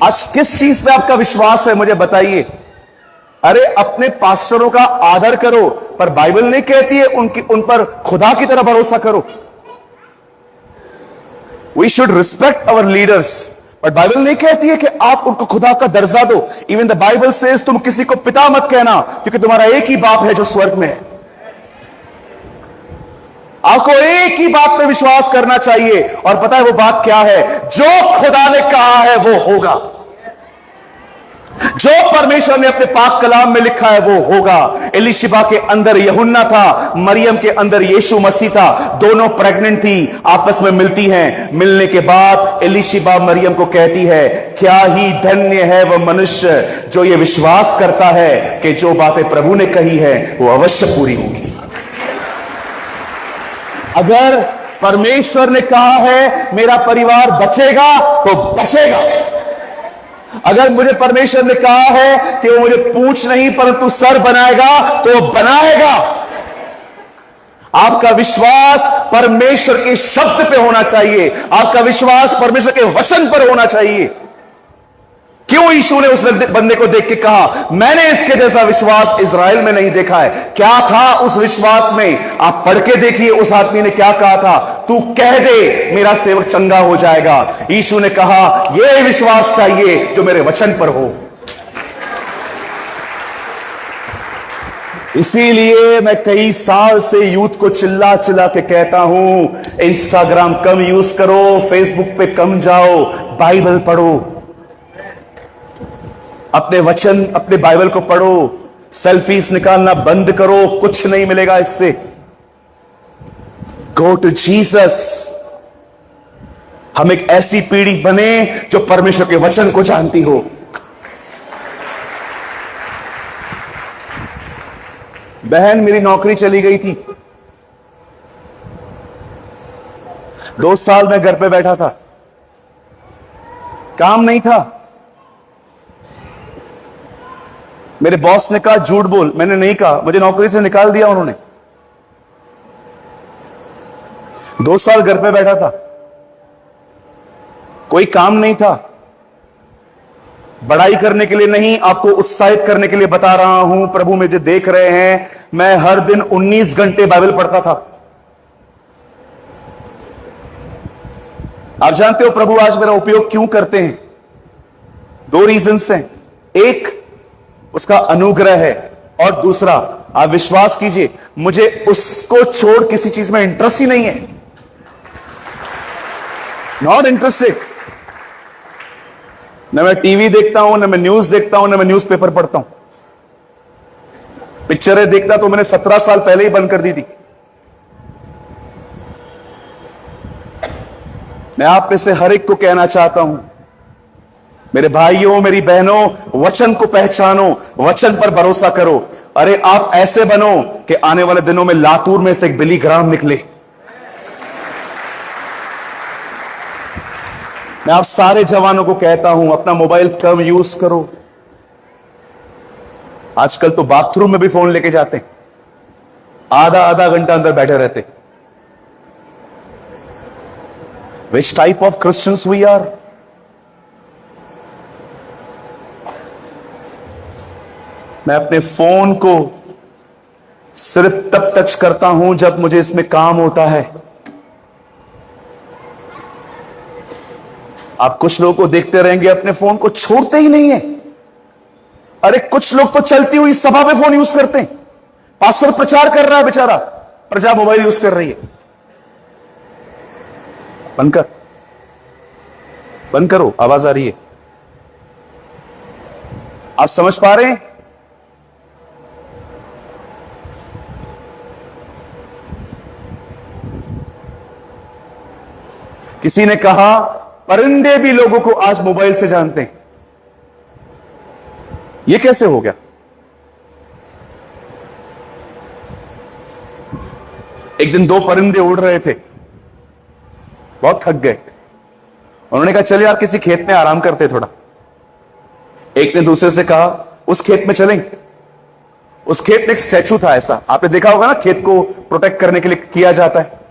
आज किस चीज पे आपका विश्वास है मुझे बताइए। अरे अपने पास्टरों का आदर करो, पर बाइबल नहीं कहती है उन पर खुदा की तरह भरोसा करो। We should respect our leaders, but Bible नहीं कहती है कि आप उनको खुदा का दर्जा दो। इवन द बाइबल सेज तुम किसी को पिता मत कहना, क्योंकि तुम्हारा एक ही बाप है जो स्वर्ग में है। आपको एक ही बात पे विश्वास करना चाहिए, और पता है वो बात क्या है? जो खुदा ने कहा है वो होगा। जो परमेश्वर ने अपने पाक कलाम में लिखा है वो होगा। एलिशिबा के अंदर यूहन्ना था, मरियम के अंदर यीशु मसीह था। दोनों प्रेग्नेंट थी, आपस में मिलती हैं। मिलने के बाद एलिशिबा मरियम को कहती है, क्या ही धन्य है वह मनुष्य जो ये विश्वास करता है कि जो बातें प्रभु ने कही है वो अवश्य पूरी होगी। अगर परमेश्वर ने कहा है मेरा परिवार बचेगा तो बचेगा। अगर मुझे परमेश्वर ने कहा है कि वो मुझे पूंछ नहीं परंतु सर बनाएगा तो वो बनाएगा। आपका विश्वास परमेश्वर के शब्द पे होना चाहिए, आपका विश्वास परमेश्वर के वचन पर होना चाहिए। क्यों यीशु ने उस बंदे को देख के कहा, मैंने इसके जैसा विश्वास इज़राइल में नहीं देखा है? क्या था उस विश्वास में? आप पढ़ के देखिए उस आदमी ने क्या कहा था, तू कह दे मेरा सेवक चंगा हो जाएगा। यीशु ने कहा, यह विश्वास चाहिए जो मेरे वचन पर हो। इसीलिए मैं कई साल से यूथ को चिल्ला चिल्ला के कहता हूं, इंस्टाग्राम कम यूज करो, फेसबुक पे कम जाओ, बाइबल पढ़ो। अपने वचन, अपने बाइबल को पढ़ो। सेल्फीज निकालना बंद करो, कुछ नहीं मिलेगा इससे। Go to Jesus. हम एक ऐसी पीढ़ी बने जो परमेश्वर के वचन को जानती हो। बहन मेरी नौकरी चली गई थी, 2 साल मैं घर पे बैठा था, काम नहीं था। मेरे बॉस ने कहा झूठ बोल, मैंने नहीं कहा, मुझे नौकरी से निकाल दिया उन्होंने। 2 साल घर पे बैठा था, कोई काम नहीं था। बड़ाई करने के लिए नहीं, आपको उत्साहित करने के लिए बता रहा हूं। प्रभु मुझे देख रहे हैं, मैं हर दिन 19 घंटे बाइबल पढ़ता था। आप जानते हो प्रभु आज मेरा उपयोग क्यों करते हैं? 2 रीजंस हैं। एक उसका अनुग्रह है, और दूसरा आप विश्वास कीजिए मुझे उसको छोड़ किसी चीज में इंटरेस्ट ही नहीं है। Not interested. न मैं टीवी देखता हूं, न मैं न्यूज देखता हूं, न मैं न्यूज़पेपर पढ़ता हूं। पिक्चरें देखना तो मैंने 17 साल पहले ही बंद कर दी थी। मैं आप में से हर एक को कहना चाहता हूं, मेरे भाइयों मेरी बहनों, वचन को पहचानो, वचन पर भरोसा करो। अरे आप ऐसे बनो कि आने वाले दिनों में लातूर में से एक बिली ग्राम निकले। मैं आप सारे जवानों को कहता हूं, अपना मोबाइल कम यूज करो। आजकल तो बाथरूम में भी फोन लेके जाते हैं, आधा घंटा अंदर बैठे रहते। Which type of Christians we are? मैं अपने फोन को सिर्फ तब टच करता हूं जब मुझे इसमें काम होता है। आप कुछ लोगों को देखते रहेंगे अपने फोन को छोड़ते ही नहीं है। अरे कुछ लोग तो चलती हुई सभा में फोन यूज करते हैं। पास्टर प्रचार कर रहा है, बेचारा प्रजा मोबाइल यूज कर रही है। बंद करो, आवाज आ रही है। आप समझ पा रहे हैं? किसी ने कहा परिंदे भी लोगों को आज मोबाइल से जानते हैं। यह कैसे हो गया? एक दिन 2 परिंदे उड़ रहे थे, बहुत थक गए। उन्होंने कहा चल यार किसी खेत में आराम करते थोड़ा। एक ने दूसरे से कहा उस खेत में चलें। उस खेत में एक स्टैचू था ऐसा, आपने देखा होगा ना, खेत को प्रोटेक्ट करने के लिए किया जाता है।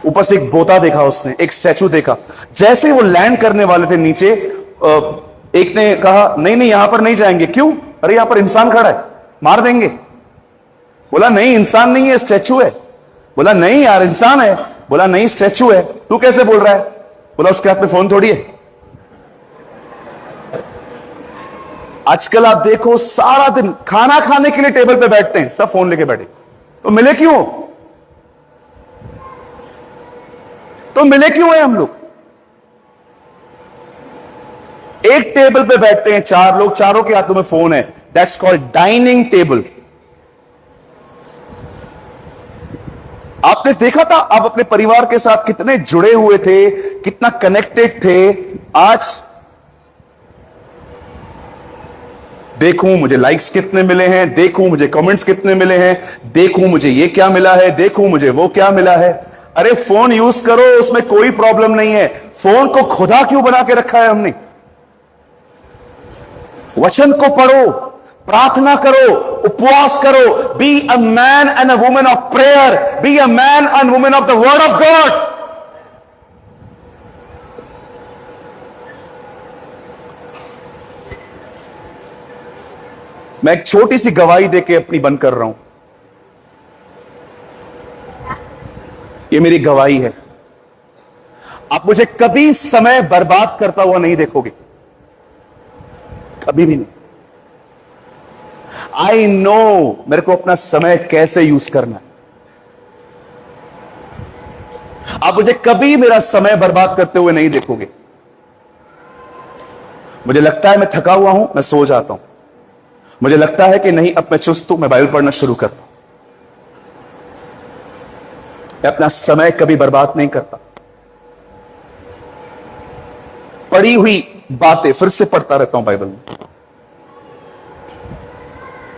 ऊपर से एक बोता देखा उसने, एक स्टैचू देखा। जैसे वो लैंड करने वाले थे नीचे, एक ने कहा नहीं नहीं यहां पर नहीं जाएंगे। क्यों? अरे यहां पर इंसान खड़ा है, मार देंगे। बोला नहीं इंसान नहीं है, स्टैचू है। बोला नहीं यार इंसान है। बोला नहीं स्टैचू है। तू कैसे बोल रहा है? बोला उसके हाथ में फोन थोड़ी है। आजकल आप देखो सारा दिन खाना खाने के लिए टेबल पे बैठते हैं, सब फोन लेके बैठे। तो मिले क्यों? तो मिले क्यों है हम लोग? एक टेबल पे बैठते हैं 4 लोग, चारों के हाथों में फोन है। That's called dining table. आपने देखा था आप अपने परिवार के साथ कितने जुड़े हुए थे, कितना कनेक्टेड थे। आज देखूं मुझे लाइक्स कितने मिले हैं, देखूं मुझे कमेंट्स कितने मिले हैं, देखूं मुझे ये क्या मिला है, देखूं मुझे वो क्या मिला है। अरे फोन यूज करो, उसमें कोई प्रॉब्लम नहीं है। फोन को खुदा क्यों बना के रखा है हमने? वचन को पढ़ो, प्रार्थना करो, उपवास करो। Be a man and a woman of prayer, be a man and woman of the word of God. मैं एक छोटी सी गवाही देके अपनी बंद कर रहा हूं। ये मेरी गवाही है। आप मुझे कभी समय बर्बाद करता हुआ नहीं देखोगे, कभी भी नहीं। आई नो मेरे को अपना समय कैसे यूज करना है। आप मुझे कभी मेरा समय बर्बाद करते हुए नहीं देखोगे। मुझे लगता है मैं थका हुआ हूं, मैं सो जाता हूं। मुझे लगता है कि नहीं अब मैं चुस्त हूं, मैं बाइबल पढ़ना शुरू करता हूं। मैं अपना समय कभी बर्बाद नहीं करता। पढ़ी हुई बातें फिर से पढ़ता रहता हूं बाइबल में।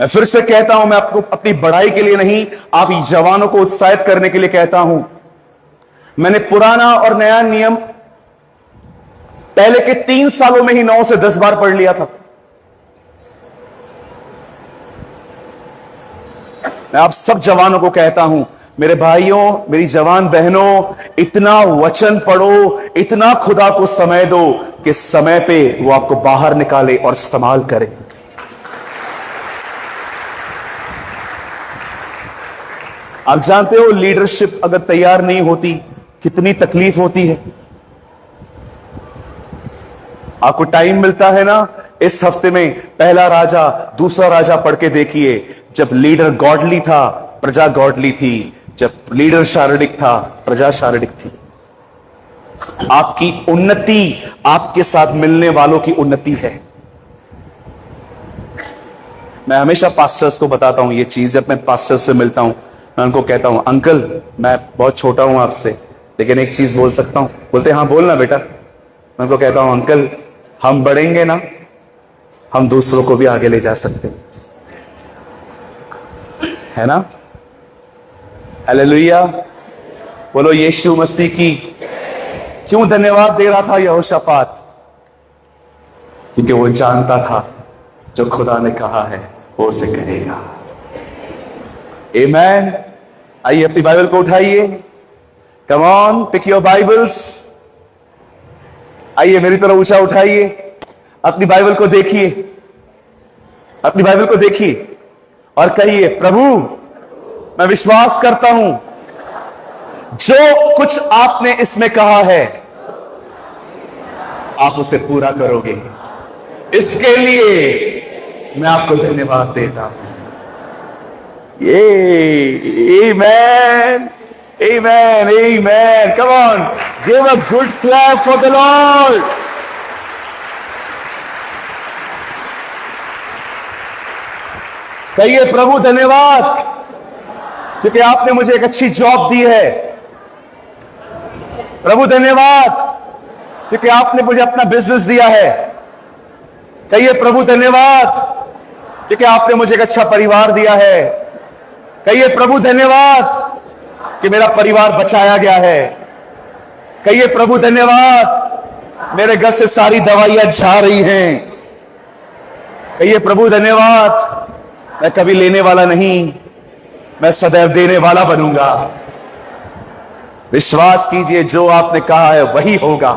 मैं फिर से कहता हूं, मैं आपको अपनी बढ़ाई के लिए नहीं, आप जवानों को उत्साहित करने के लिए कहता हूं। मैंने पुराना और नया नियम पहले के 3 सालों में ही 9 से 10 बार पढ़ लिया था। मैं आप सब जवानों को कहता हूं, मेरे भाइयों, मेरी जवान बहनों, इतना वचन पढ़ो, इतना खुदा को समय दो कि समय पे वो आपको बाहर निकाले और इस्तेमाल करे। आप जानते हो लीडरशिप अगर तैयार नहीं होती कितनी तकलीफ होती है। आपको टाइम मिलता है ना, इस हफ्ते में पहला राजा दूसरा राजा पढ़ के देखिए। जब लीडर गॉडली था, प्रजा गॉडली थी। जब लीडर शारीरिक था, प्रजा शारीरिक थी। आपकी उन्नति आपके साथ मिलने वालों की उन्नति है। मैं हमेशा पास्टर्स को बताता हूं ये चीज। जब मैं पास्टर्स से मिलता हूं, मैं उनको कहता हूं, अंकल मैं बहुत छोटा हूं आपसे, लेकिन एक चीज बोल सकता हूं? बोलते हाँ बोलना बेटा। मैं उनको कहता हूं, अंकल हम बढ़ेंगे ना, हम दूसरों को भी आगे ले जा सकते हैं, है ना? हालेलुया, बोलो यीशु मसीह की। क्यों धन्यवाद दे रहा था यहोशापात? क्योंकि वो जानता था जो खुदा ने कहा है वो उसे करेगा। आमेन। आइए अपनी बाइबल को उठाइए। Come on, pick your Bibles. आइए मेरी तरह ऊंचा उठाइए। अपनी बाइबल को देखिए, अपनी बाइबल को देखिए और कहिए, प्रभु मैं विश्वास करता हूं जो कुछ आपने इसमें कहा है आप उसे पूरा करोगे। इसके लिए मैं आपको धन्यवाद देता हूं। Amen, amen, amen. Come on, give a good clap for the Lord. कहिए, प्रभु धन्यवाद क्योंकि आपने मुझे एक अच्छी जॉब दी है। प्रभु धन्यवाद क्योंकि आपने मुझे अपना बिजनेस दिया है। कहिए, प्रभु धन्यवाद क्योंकि आपने मुझे एक अच्छा परिवार दिया है। कहिए, प्रभु धन्यवाद कि मेरा परिवार बचाया गया है। कहिए, प्रभु धन्यवाद मेरे घर से सारी दवाइयां जा रही हैं। कहिए, प्रभु धन्यवाद मैं कभी लेने वाला नहीं, मैं सदैव देने वाला बनूंगा। विश्वास कीजिए, जो आपने कहा है वही होगा।